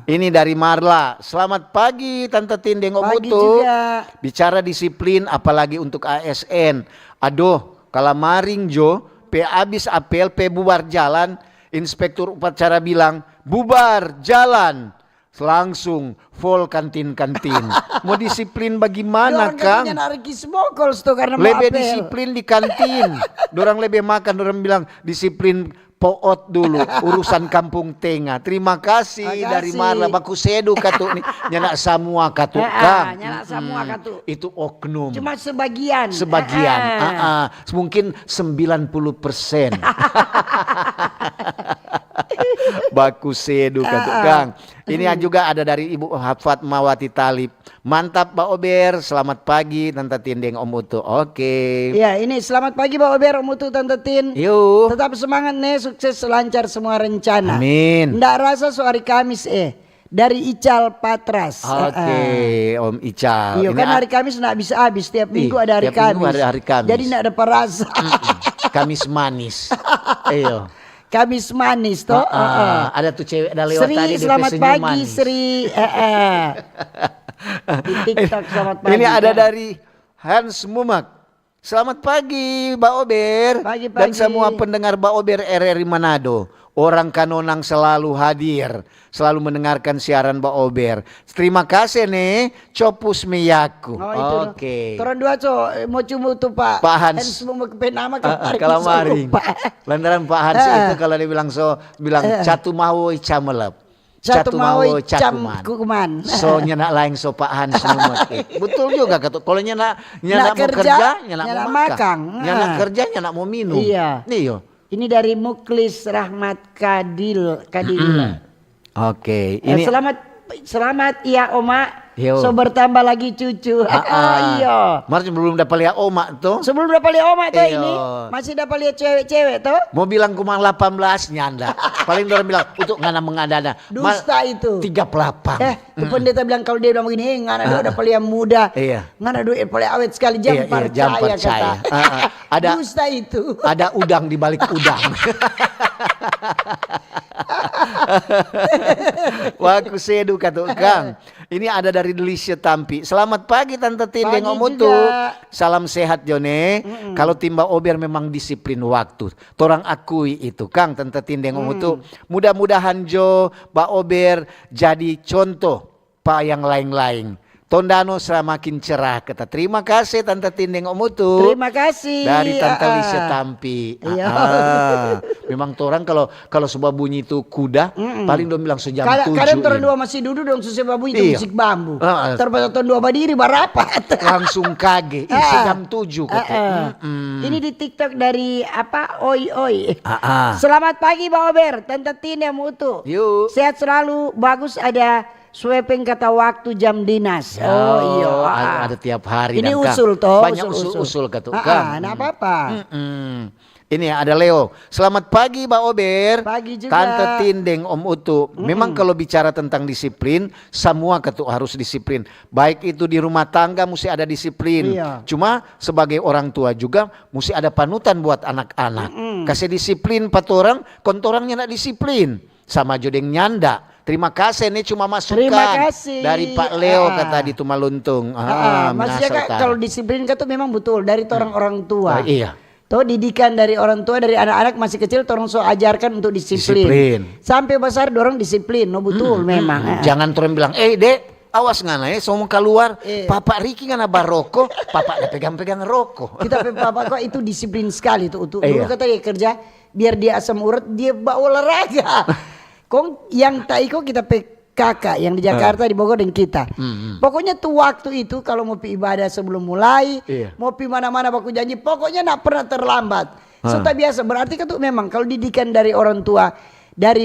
Ini dari Marla. Selamat pagi Tante Tindeng Pagi Omutu. juga. Bicara disiplin apalagi untuk ASN. Aduh, kalau maring Jo, abis apel, bubar jalan, inspektur upacara bilang, bubar jalan. Langsung full kantin-kantin. Mau disiplin bagaimana Kang? Karena Lebih disiplin di kantin. Dorang lebih makan, dorang bilang disiplin poot dulu urusan kampung tengah. Terima kasih dari Marla Baku Sedu katu nih. Nyana semua katu Kang. Nyana semua katu. Itu oknum. Cuma sebagian. Sebagian. Mungkin 90%. Baku Sedu katu Kang. Ini juga ada dari Ibu Hafat Mawati Talib. Mantap Mbak Ober, selamat pagi Tante Tindeng Om Utu. Oke. Ya ini selamat pagi Mbak Ober, Om Utu, Tante Tin. Yuk. Tetap semangat nih, sukses lancar semua rencana. Amin. Nggak rasa hari Kamis dari Ical Patras. Oke, Om Ical. Iya Ini kan hari Kamis nggak bisa habis, tiap minggu ada hari tiap minggu Kamis. ada hari Kamis. Jadi nggak ada perasa. Kamis manis. Iyo. Kamis manis toh. Ada tuh cewek ada lewat Sri, tadi DP selamat senyum pagi manis. Sri. Di TikTok selamat pagi. Ini ada dari Hans Mumak. Selamat pagi Mbak Ober. Pagi-pagi. Dan semua pendengar Mbak Ober RRI Manado. Orang Kanonang selalu hadir, selalu mendengarkan siaran Mbak Ober. Terima kasih nih, Copus Miyaku. Oh itu. Oke. Toran dua mau cuma tuh Pak. Pak Hans. Semua penama Kalau maring. Lantaran Pak Hans itu kalau dia bilang catu mau camelep. Satu mau cakuman. kuman. So nyenak lain so Pak Hans numut. Betul juga kata. Kalau nyenak mau kerja, nyenak mau makan. Nyenak kerja, nyenak mau minum. Iya. Iyo. Ini dari Muklis Rahmat Kadil. Oke, ini selamat ya Oma. Yo. So bertambah lagi cucu. Iya. Mar belum dapat lihat Oma tuh. Sebelum dapat lihat Oma tuh Iyo. ini masih dapat lihat cewek-cewek tuh. Mau bilang kumang 18 nyanda. Paling orang bilang untuk ngana mengadana. Dusta itu. 38. Tuh pendeta bilang kalau dia bilang begini, ngana dia udah paling muda. Iya. Ngana duit paling awet sekali jam percaya kata. Ada dusta itu. Ada udang di balik udang. Waku sedu kata Kang. Ini ada dari Delisha Tampi. Selamat pagi Tante Tindeng Pagi Omutu. juga. Salam sehat Jone. Kalau timba Ober memang disiplin waktu. Torang akui itu Kang Tante Tindeng Omutu. Mudah-mudahan Jo Mbak Ober jadi contoh Pak yang lain-lain. Tondano semakin cerah kata. Terima kasih Tante Tindeng Omutu. Terima kasih. Dari Tante Lisha Tampi. Iya. Memang orang kalau sebuah bunyi itu kuda, paling dong bilang sejam 7. Kadang orang dua masih duduk dong susah babu itu Iya. musik bambu. Heeh. Tahun dua berdiri barapat. Langsung kaget. Sejam 7 kata. Ini di TikTok dari apa? Oi. Ah. Selamat pagi Mbak Ober, Tante Tindeng Mutu. Yuk. Sehat selalu, bagus ada sweeping kata waktu jam dinas. Oh iya. Ada tiap hari. Ini dan Kang, usul toh. banyak usul kata Kang. Nah apa-apa. Ini ada Leo. Selamat pagi Mbak Ober. Pagi juga. Tante Tindeng Om Utu. Memang kalau bicara tentang disiplin, semua ketuk harus disiplin. Baik itu di rumah tangga mesti ada disiplin. Iya. Cuma sebagai orang tua juga mesti ada panutan buat anak-anak. Kasih disiplin patorang, kontorangnya nak disiplin. Sama jodeng nyanda. Terima kasih nih cuma masukan Terima kasih. dari Pak Leo kata di Tumaluntung. Maksudnya Kak, kalau disiplin kan tuh memang betul dari orang tua. Iya. Tuh didikan dari orang tua dari anak-anak masih kecil orang so ajarkan untuk disiplin. Disiplin. Sampai besar dorong disiplin. No betul memang. Jangan turun bilang, dek, awas ngana ya, semua keluar. Papa Riki ngana baroko, papa ada pegang-pegang rokok. Kita papa kok itu disiplin sekali tuh. Dulu Iya. kata dia kerja biar dia asam urat dia bawa olahraga. Kong yang tak ikut kita kakak yang di Jakarta di Bogor dan kita. Pokoknya tuh waktu itu kalau mau pi ibadah sebelum mulai, mau pi mana-mana baku janji, pokoknya nak pernah terlambat. Sudah biasa berarti kan tuh memang kalau didikan dari orang tua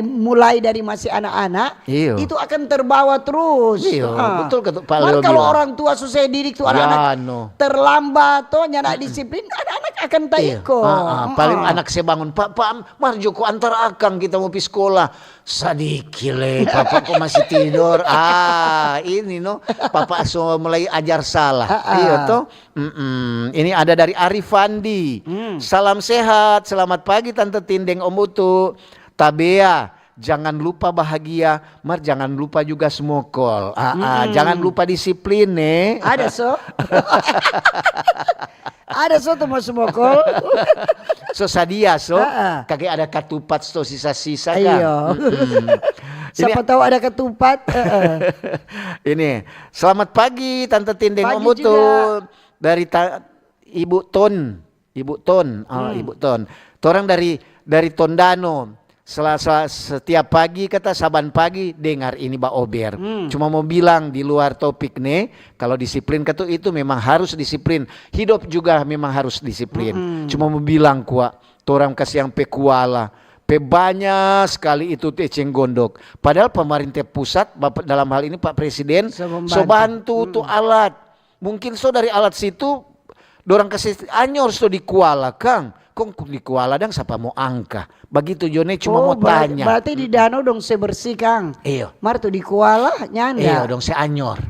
mulai dari masih anak-anak itu akan terbawa terus. Betul kata Pak Mal Leo kalau bilang. orang tua susah didik tuh anak-anak terlambat tuh nyana disiplin anak-anak akan tak ikut. Paling anak saya bangun, Pak Marjoko antar akang kita mau pergi sekolah. Sadikile, Papa kok masih tidur. Ini Papa so mulai ajar salah. Iya toh. Ini ada dari Arifandi. Salam sehat, selamat pagi Tante Tindeng Om Utu. Tabea, jangan lupa bahagia, jangan lupa juga smokol. Jangan lupa disiplin nih. Ada so. Ada so tuh mau smokol. So sadia so, kakek ada ketupat so sisa-sisa kan. Iya. Siapa tahu ada ketupat. Ini, selamat pagi Tante Tindeng Pagi Om Utu. juga. Dari Ibu Ton. Ibu Ton. Torang dari Tondano. Setiap pagi kata saban pagi dengar ini Mbak Ober. Cuma mau bilang di luar topik nih, kalau disiplin kata itu memang harus disiplin. Hidup juga memang harus disiplin. Cuma mau bilang kuat, torang kasih yang pekuala. Banyak sekali itu eceng gondok. Padahal pemerintah pusat dalam hal ini Pak Presiden so bantu tuh alat. Mungkin so dari alat situ dorang kasih anyor so di Kuala Kang. Kok di Kuala dan siapa mau angka? Begitu Jone cuma mau tanya. Berarti di danau dong saya bersih Kang. Iya. Martu di Kuala nyanda. Iya dong saya anyor.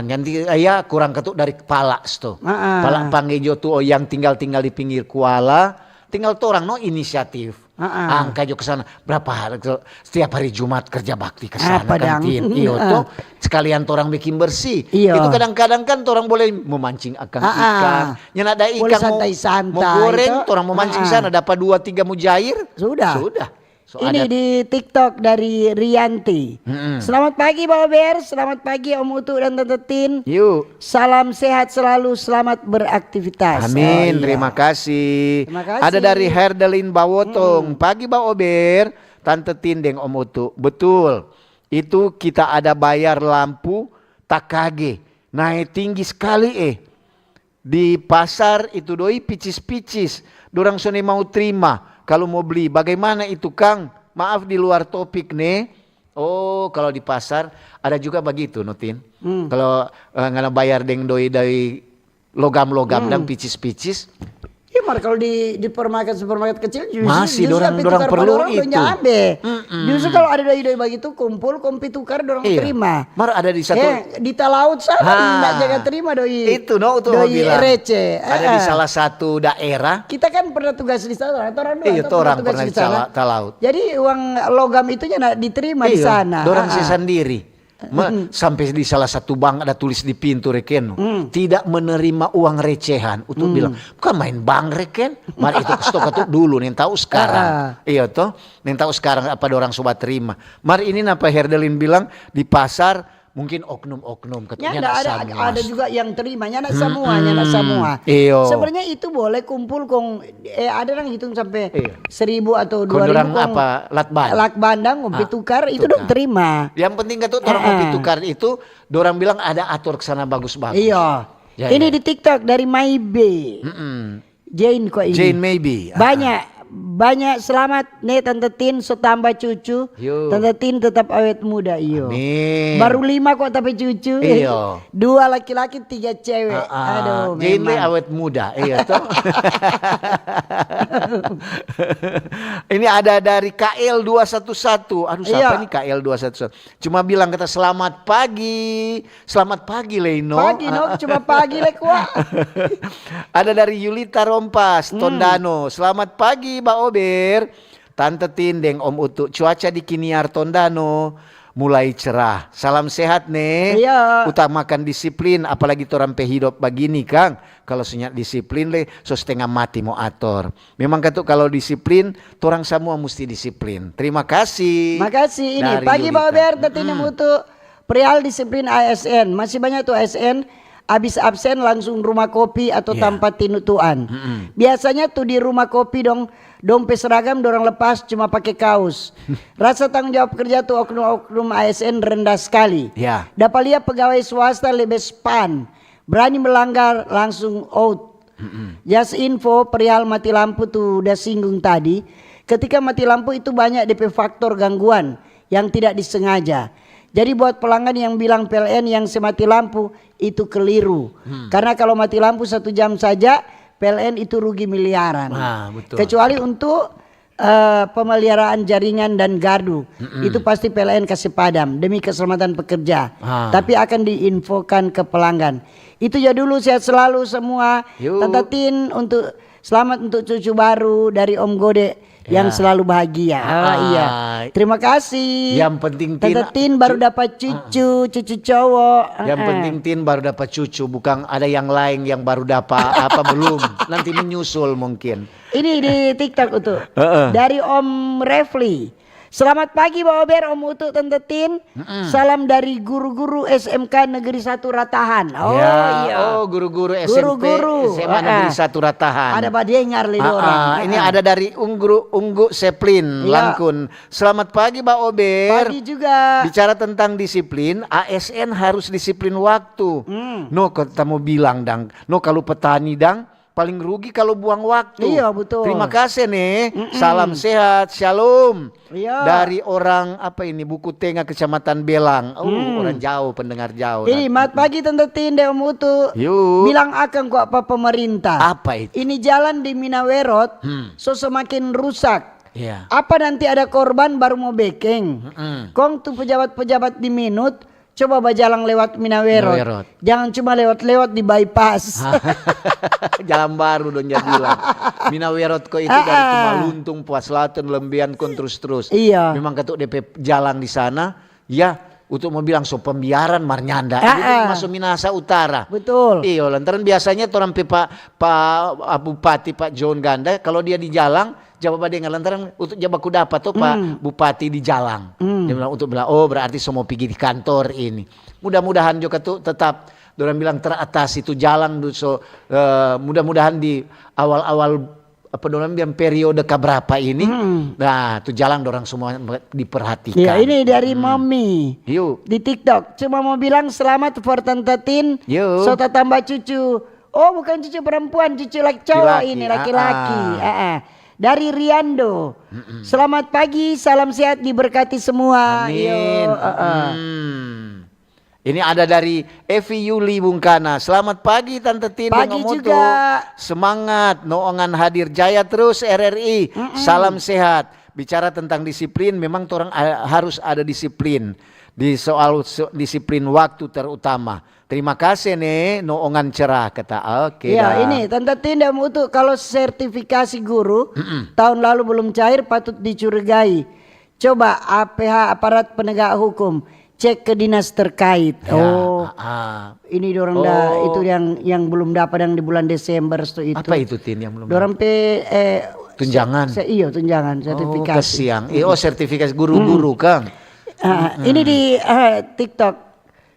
Nanti ya kurang ketuk dari kepala sto. Kepala Panggejo tuh yang tinggal di pinggir Kuala. Tinggal tuh orang inisiatif. Angka jo ke sana berapa hari setiap hari Jumat kerja bakti ke sana kantin. Iyo tuh sekalian orang bikin bersih. Iyo. Itu kadang-kadang kan orang boleh memancing ikan. Nyana ada ikan santai-santai mau goreng, itu. orang memancing sana dapat 2-3 mujair. Sudah. So Ini ada- di TikTok dari Rianti. Selamat pagi Pak Ober, selamat pagi Om Utu dan Tante Tin. Yuk. Salam sehat selalu, selamat beraktivitas. Amin, Oh, iya. terima kasih. Terima kasih. Ada dari Herdelin Bawotong. Pagi Mbak Ober, Tante Tindeng Om Utu. Betul. Itu kita ada bayar lampu tak kage. Naik tinggi sekali Di pasar itu doi picis-picis. Dorang sone mau terima kalau mau beli. Bagaimana itu Kang? Maaf di luar topik nih. Oh, kalau di pasar ada juga begitu Nutin. Kalau ngana bayar deng doi dari logam-logam dan picis-picis. Iya, Mar, kalau di supermarket kecil justru Masih sampai dorang tukar perlu pada orang itu. udah nyampe. Justru kalau ada doi-doi begitu kumpul, kompi tukar dorang Iya. terima. Mar ada di satu Di talaut sana enggak jaga terima doi. Itu tuh doi bilang. receh. Ada di salah satu daerah. Kita kan pernah tugas di sana, orang Iya, orang pernah di talaut. Jadi uang logam itunya diterima di sana. Dorang sendiri. Sampai di salah satu bank ada tulis di pintu reken, tidak menerima uang recehan. Untuk bilang, bukan main bank reken, mari itu stok itu dulu, nih tahu sekarang. Iya toh, nih tahu sekarang apa orang sobat terima. Mari ini apa Herdelin bilang di pasar mungkin oknum-oknum Ya, katanya ada juga yang terima, nyana semua. Iyo. Sebenarnya itu boleh kumpul ada yang hitung sampai Iya. 1.000 atau 2.000 Kondorang apa lat bandang kompi tukar itu dong terima. Yang penting kan tuh orang kopi tukar itu, dorang bilang ada atur kesana bagus-bagus. Iya. Ya, Ini ya. di TikTok dari Maybe. Jane kok ini. Jane maybe. Banyak selamat nih Tante Tin, so tambah cucu. Yo. Tante Tin tetap awet muda iyo. Amin. Baru 5 kok tapi cucu. Iyo. 2 laki-laki 3 cewek. Aduh, Jane memang. awet muda, iya toh. Ini ada dari KL 211. Aduh, siapa Iya. nih KL 211? Cuma bilang kata selamat pagi. Selamat pagi Leno. Pagi no, cuma pagi lek wah. Ada dari Yulita Rompas, Tondano. Selamat pagi Mbak Ober. Tante Tindeng Om Utu. Cuaca di Kiniar Tondano mulai cerah. Salam sehat nih. Iya. Utamakan disiplin, apalagi orang hidup begini Kang. Kalau senyap disiplin so setengah mati mau ator. Memang kata kalau disiplin, orang semua mesti disiplin. Terima kasih. Makasih ini Dari pagi Yulita. Pak Ober Tante Mutu. Perihal disiplin ASN. Masih banyak tuh ASN habis absen langsung rumah kopi atau tanpa tinutuan. Biasanya tuh di rumah kopi dong seragam dorang lepas cuma pakai kaos. Rasa tanggung jawab kerja tuh oknum-oknum ASN rendah sekali. Ya. Dapat lihat pegawai swasta lebih span, berani melanggar langsung out. Just info perihal mati lampu tuh udah singgung tadi. Ketika mati lampu itu banyak DP faktor gangguan yang tidak disengaja. Jadi buat pelanggan yang bilang PLN yang semati lampu itu keliru. Karena kalau mati lampu 1 jam saja PLN itu rugi miliaran. Betul. Kecuali untuk pemeliharaan jaringan dan gardu. Itu pasti PLN kasih padam demi keselamatan pekerja. Tapi akan diinfokan ke pelanggan. Itu ya dulu, sehat selalu semua. Yuk. Tante Tin selamat untuk cucu baru dari Om Gode yang selalu bahagia. Iya. Terima kasih. Yang penting Tante Tin baru dapat cucu cowok. Yang penting Tin baru dapat cucu, bukan ada yang lain yang baru dapat apa belum. Nanti menyusul mungkin. Ini di TikTok itu. Dari Om Refli. Selamat pagi Pak Ober, Om Utu, Tante Tin. Salam dari guru-guru SMK Negeri 1 Ratahan. Oh iya. Oh, guru-guru SMP Guru-guru. SMA Negeri 1 Ratahan. Ada Pak Dengar li orang. Ini ada dari Unggu Seplin, Iya. Langkun. Selamat pagi Mbak Ober. Pagi juga. Bicara tentang disiplin, ASN harus disiplin waktu. No, kamu bilang dang. No, kalau petani dang paling rugi kalau buang waktu. Iya, betul. Terima kasih nih. Salam sehat, shalom. Iya. Dari orang apa ini, Buku Tengah Kecamatan Belang. Orang jauh, pendengar jauh. Ini mat pagi Tante Tin dan Om Utu. Yuk. Bilang akan kok apa pemerintah. Apa itu? Ini jalan di Minawerot semakin rusak. Iya. Apa nanti ada korban baru mau bekeng. Kong tuh pejabat-pejabat di Minut coba bajalang lewat Minawerot. Minawerot. Jangan cuma lewat-lewat di bypass. Jalan baru dong jadi bilang. Minawerot ko itu dari Tumaluntung, Puas Selatan, Lembian kon terus-terus. Iya. Memang ketuk DP jalan di sana, ya untuk mau bilang so pembiaran Marnyanda Ah, itu ah. masuk Minahasa Utara. Betul. Iya, lantaran biasanya orang Pak Bupati Pak John Ganda kalau dia di Jalang jawab dia lantaran untuk jabaku dapat tuh Pak Bupati di Jalang. Dia bilang untuk bilang oh berarti semua pergi di kantor ini. Mudah-mudahan juga tuh tetap orang bilang teratasi itu Jalang so mudah-mudahan di awal-awal apa orang bilang periode keberapa ini nah tuh Jalang orang semua diperhatikan. Ya ini dari Mami Yuk. di TikTok. Cuma mau bilang selamat for Tante Tin. Yuk. Sota tambah cucu. Oh bukan cucu perempuan, cucu cowok Laki-laki. ini laki-laki. Dari Riando. Selamat pagi, salam sehat diberkati semua. Amin. Yo, Ini ada dari Evi Yuli Bungkana. Selamat pagi Tante Tin. Pagi Ngomoto. juga. Semangat, noongan hadir jaya terus RRI. Salam sehat. Bicara tentang disiplin, memang orang harus ada disiplin di soal disiplin waktu terutama. Terima kasih nih, noongan cerah kata. Oke. Ya dah. ini Tante Tin dan Mutu kalau sertifikasi guru tahun lalu belum cair patut dicurigai. Coba APH aparat penegak hukum cek ke dinas terkait. Ini dorang itu yang belum dapat yang di bulan Desember itu. Apa itu Tin yang belum? Dorang tunjangan. Iya tunjangan sertifikasi. Kesiang. Sertifikasi guru-guru Kang. Ini di TikTok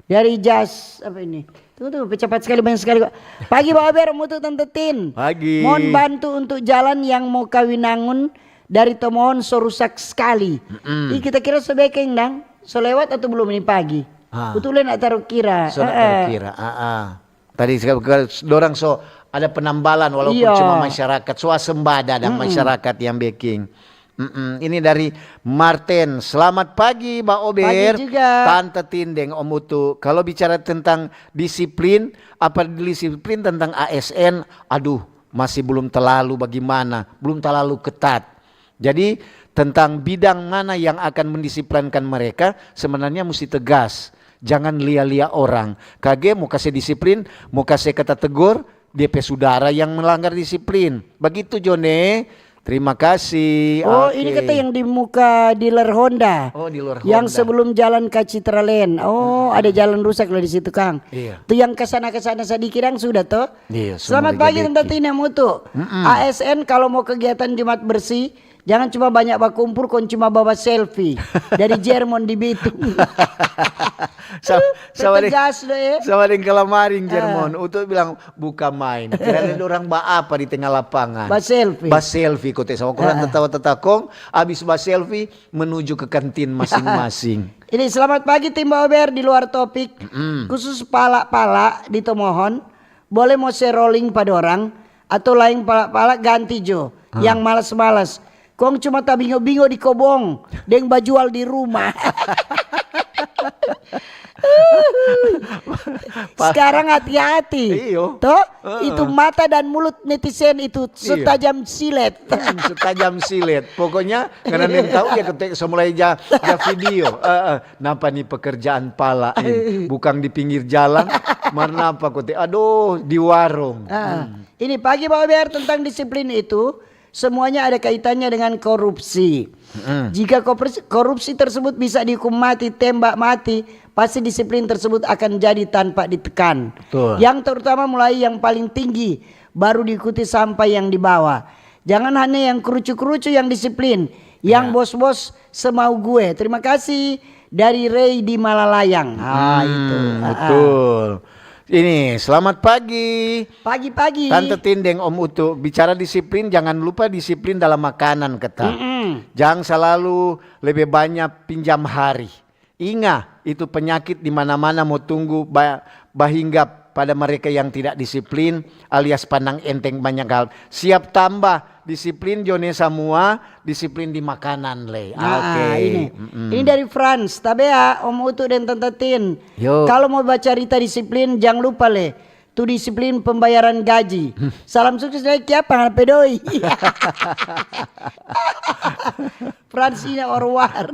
dari Jas apa ini? Tunggu cepat sekali banyak sekali kok. Pagi Pak Ber Mutu Tante Tin. Pagi. Mohon bantu untuk jalan yang mau Kawinangun dari Tomohon so rusak sekali. Ih, kita kira sebaiknya dang. So lewat atau belum ini pagi? Betul nak taruh kira. So taruh kira. Tadi dorang so ada penambalan walaupun Iya. cuma masyarakat swasembada dan masyarakat yang baking. Ini dari Martin. Selamat pagi Mbak Ober. Pagi juga. Tante Tindeng Om Utu. Kalau bicara tentang disiplin, apa disiplin tentang ASN, aduh masih belum terlalu bagaimana, belum terlalu ketat. Jadi tentang bidang mana yang akan mendisiplinkan mereka sebenarnya mesti tegas. Jangan lia-lia orang. Kage mau kasih disiplin, mau kasih kata tegur, DP saudara yang melanggar disiplin. Begitu Jone. Terima kasih. Oh Oke. ini kata yang di muka dealer Honda. Oh, dealer Yang Honda. sebelum jalan ke Citra Lane. Oh ada jalan rusak lah di situ Kang. Iya. Itu yang kesana sedikit yang sudah toh. Iya, semua Selamat pagi digebeki. Tante Tina Mutu. ASN kalau mau kegiatan Jumat bersih. Jangan cuma banyak berkumpul, kon cuma bawa selfie dari Jerman di Bitung. Sama Tegas loh ya. sama dengan kelamaring Jerman. Untuk bilang buka main. Kira orang apa di tengah lapangan. Bas selfie. Bas selfie kote sama kurang tetawa-tetakong. Abis bas selfie menuju ke kantin masing-masing. Ini selamat pagi tim Ober di luar topik. Khusus pala-pala di Tomohon. Boleh mau share rolling pada orang. Atau lain pala-pala ganti Jo. Yang malas-malas. Kong cuma tak bingo-bingo di kobong. Deng bajual di rumah. Sekarang hati-hati. Iyo. Toh itu mata dan mulut netizen itu setajam silet. Setajam silet. Pokoknya karena yang tahu ya ketika semulai ja video. Napa nih pekerjaan pala ini? Bukan di pinggir jalan. Mana apa kote? Aduh di warung. Ini pagi Pak Ober tentang disiplin itu. Semuanya ada kaitannya dengan korupsi. Jika korupsi tersebut bisa dihukum mati, tembak mati, pasti disiplin tersebut akan jadi tanpa ditekan. Betul. Yang terutama mulai yang paling tinggi, baru diikuti sampai yang di bawah. Jangan hanya yang kerucu-kerucu yang disiplin, yang bos-bos semau gue. Terima kasih dari Ray di Malalayang. Itu. Betul. Ini selamat pagi. Pagi-pagi. Tante Tindeng Om Utu, bicara disiplin jangan lupa disiplin dalam makanan kata. Jangan selalu lebih banyak pinjam hari. Ingat itu penyakit di mana-mana mau tunggu bahingga pada mereka yang tidak disiplin alias pandang enteng banyak hal. Siap tambah disiplin Jone semua, disiplin di makanan le. Ini dari Franz, tabea Om Utu dan Tante Tin. Yo. Kalau mau baca cerita disiplin jangan lupa le. Itu disiplin pembayaran gaji. Salam sukses dari Kiapang pedoi. Fransina Orwar.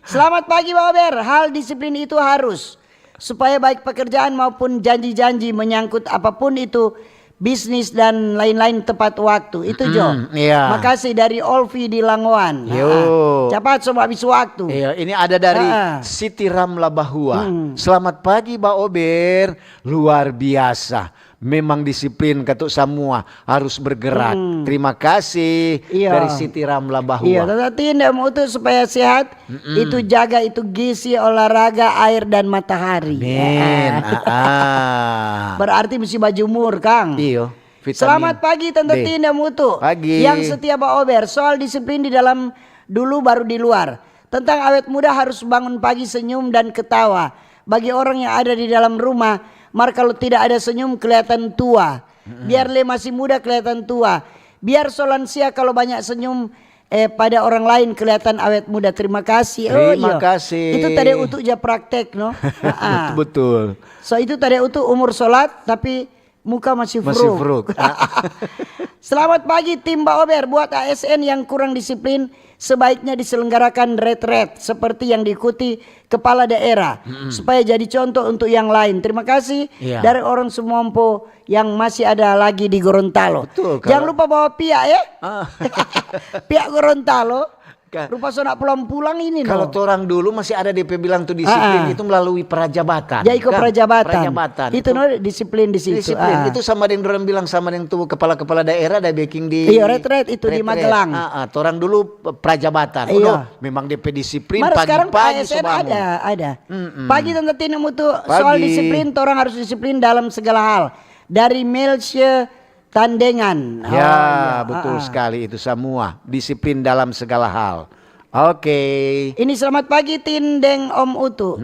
Selamat pagi Pak Ober. Hal disiplin itu harus supaya baik pekerjaan maupun janji-janji menyangkut apapun itu bisnis dan lain-lain tepat waktu. Itu Jo. iya. Makasih dari Olvi di Langoan. Yo. Cepat semua habis waktu. Iya, ini ada dari Siti Ramla Bahua. Selamat pagi Mbak Ober, luar biasa. Memang disiplin katuk semua harus bergerak. Terima kasih Iya. dari Siti Ramla Bahua. Iya, tetapi tidak mau tuh supaya sehat. Itu jaga itu gizi, olahraga, air dan matahari. Men, Berarti mesti baju mur, Kang. Iyo, vitamin Selamat pagi Tante D. Tinda Mutu. Pagi. Yang setia Pak Ober, soal disiplin di dalam dulu baru di luar. Tentang awet muda harus bangun pagi senyum dan ketawa. Bagi orang yang ada di dalam rumah, mar kalau tidak ada senyum kelihatan tua. Biar le masih muda kelihatan tua. Biar solansia kalau banyak senyum pada orang lain kelihatan awet muda. Terima kasih. Terima iya. kasih. Itu tadi untuk aja praktek no. Betul. So itu tadi untuk umur sholat tapi muka masih Masih fruk. fruk. Selamat pagi tim Mbak Ober. Buat ASN yang kurang disiplin sebaiknya diselenggarakan retret seperti yang diikuti kepala daerah supaya jadi contoh untuk yang lain. Terima kasih dari orang Sumompo yang masih ada lagi di Gorontalo. Betul, Jangan lupa bawa piak ya. Piak Gorontalo. Ka- Rupa sonak pulang-pulang ini Kalau no. orang dulu masih ada DP bilang tuh disiplin itu melalui prajabatan. Ya ikut Kan? prajabatan. Itu no disiplin di situ. Disiplin itu sama yang orang bilang sama yang tuh kepala-kepala daerah ada baking di Iya, retret itu di Magelang. Orang dulu prajabatan. Iya. Memang DP disiplin Mar sekarang pagi-pagi ASN sobangun. ada. Pagi Tante Tina Mutu Pagi. soal disiplin, orang harus disiplin dalam segala hal. Dari Melsia Tandengan. Ya, betul sekali itu semua. Disiplin dalam segala hal. Oke. Ini selamat pagi Tindeng Om Utu.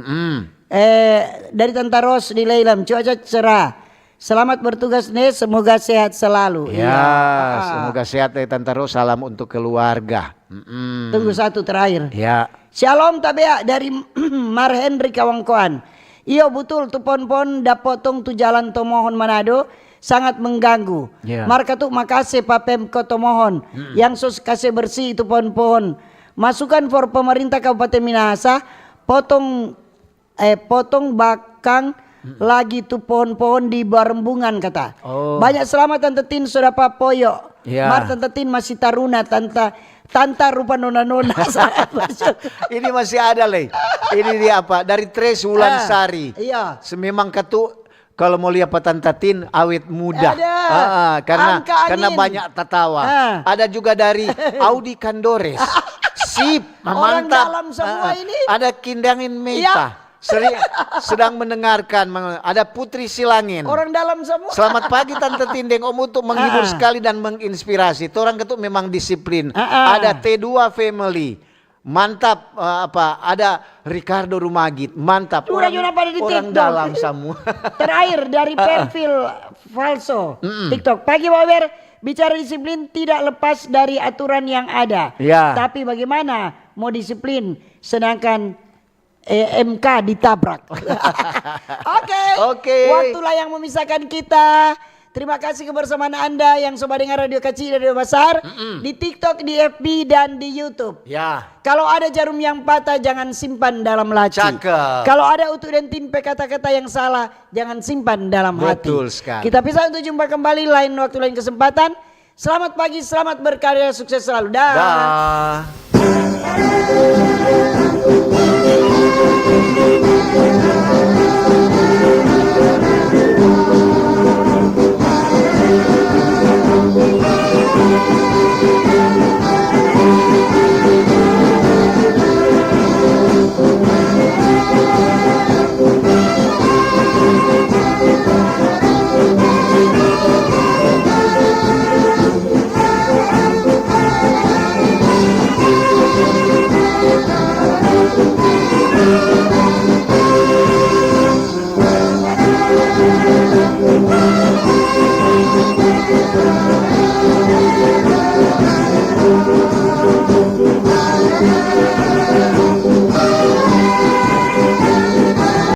Dari Tante Ros di Leilam, cuaca cerah. Selamat bertugas nih, semoga sehat selalu. Ya, semoga sehat ya Tante Ros. Salam untuk keluarga. Tunggu satu terakhir. Ya. Shalom tabea dari Mar Henry Kawangkoan. Iyo betul tu pon-pon da potong tu jalan Tomohon Manado sangat mengganggu. Yeah. Marka tu makasih Pak Pemko Tomohon yang sos kasih bersih itu pohon-pohon. Masukan for pemerintah Kabupaten Minahasa potong bakang lagi tu pohon-pohon di Barembungan kata. Banyak selamat Tante Tin sudah Pak Poyo. Yeah. Mar Tante Tin masih taruna Tanta rupa nona-nona. Ini masih ada Le. Ini dia apa? Dari Tres Wulansari. Iya. Memang katu kalau mau lihat Patantatin awet muda. Ada. Angka Karena angin. banyak tertawa. Ada juga dari Audi Kandores. Sip, Orang mantap. dalam semua ini. Ada Kindangin Meita. Iya. Sedang mendengarkan. Ada Putri Silangin. Orang dalam semua. Selamat pagi Tante Tindeng Om untuk menghibur sekali dan menginspirasi. Orang ketuk memang disiplin. Ada T2 Family. Mantap ada Ricardo Rumagit. Mantap. Orang dalam semua. Terakhir dari Perfil Falso TikTok. Pagi Pak Wer, bicara disiplin tidak lepas dari aturan yang ada. Ya. Tapi bagaimana mau disiplin sedangkan MK ditabrak. Oke. Waktulah yang memisahkan kita. Terima kasih kebersamaan Anda yang sobat dengar Radio Kecil dan Radio Besar di TikTok, di FB dan di YouTube. Ya. Kalau ada jarum yang patah jangan simpan dalam laci. Cakep. Kalau ada utuh dan timpe kata-kata yang salah jangan simpan dalam hati. Betul sekali. Kita pisah untuk jumpa kembali lain waktu lain kesempatan. Selamat pagi, selamat berkarya, sukses selalu. Dah. Dah.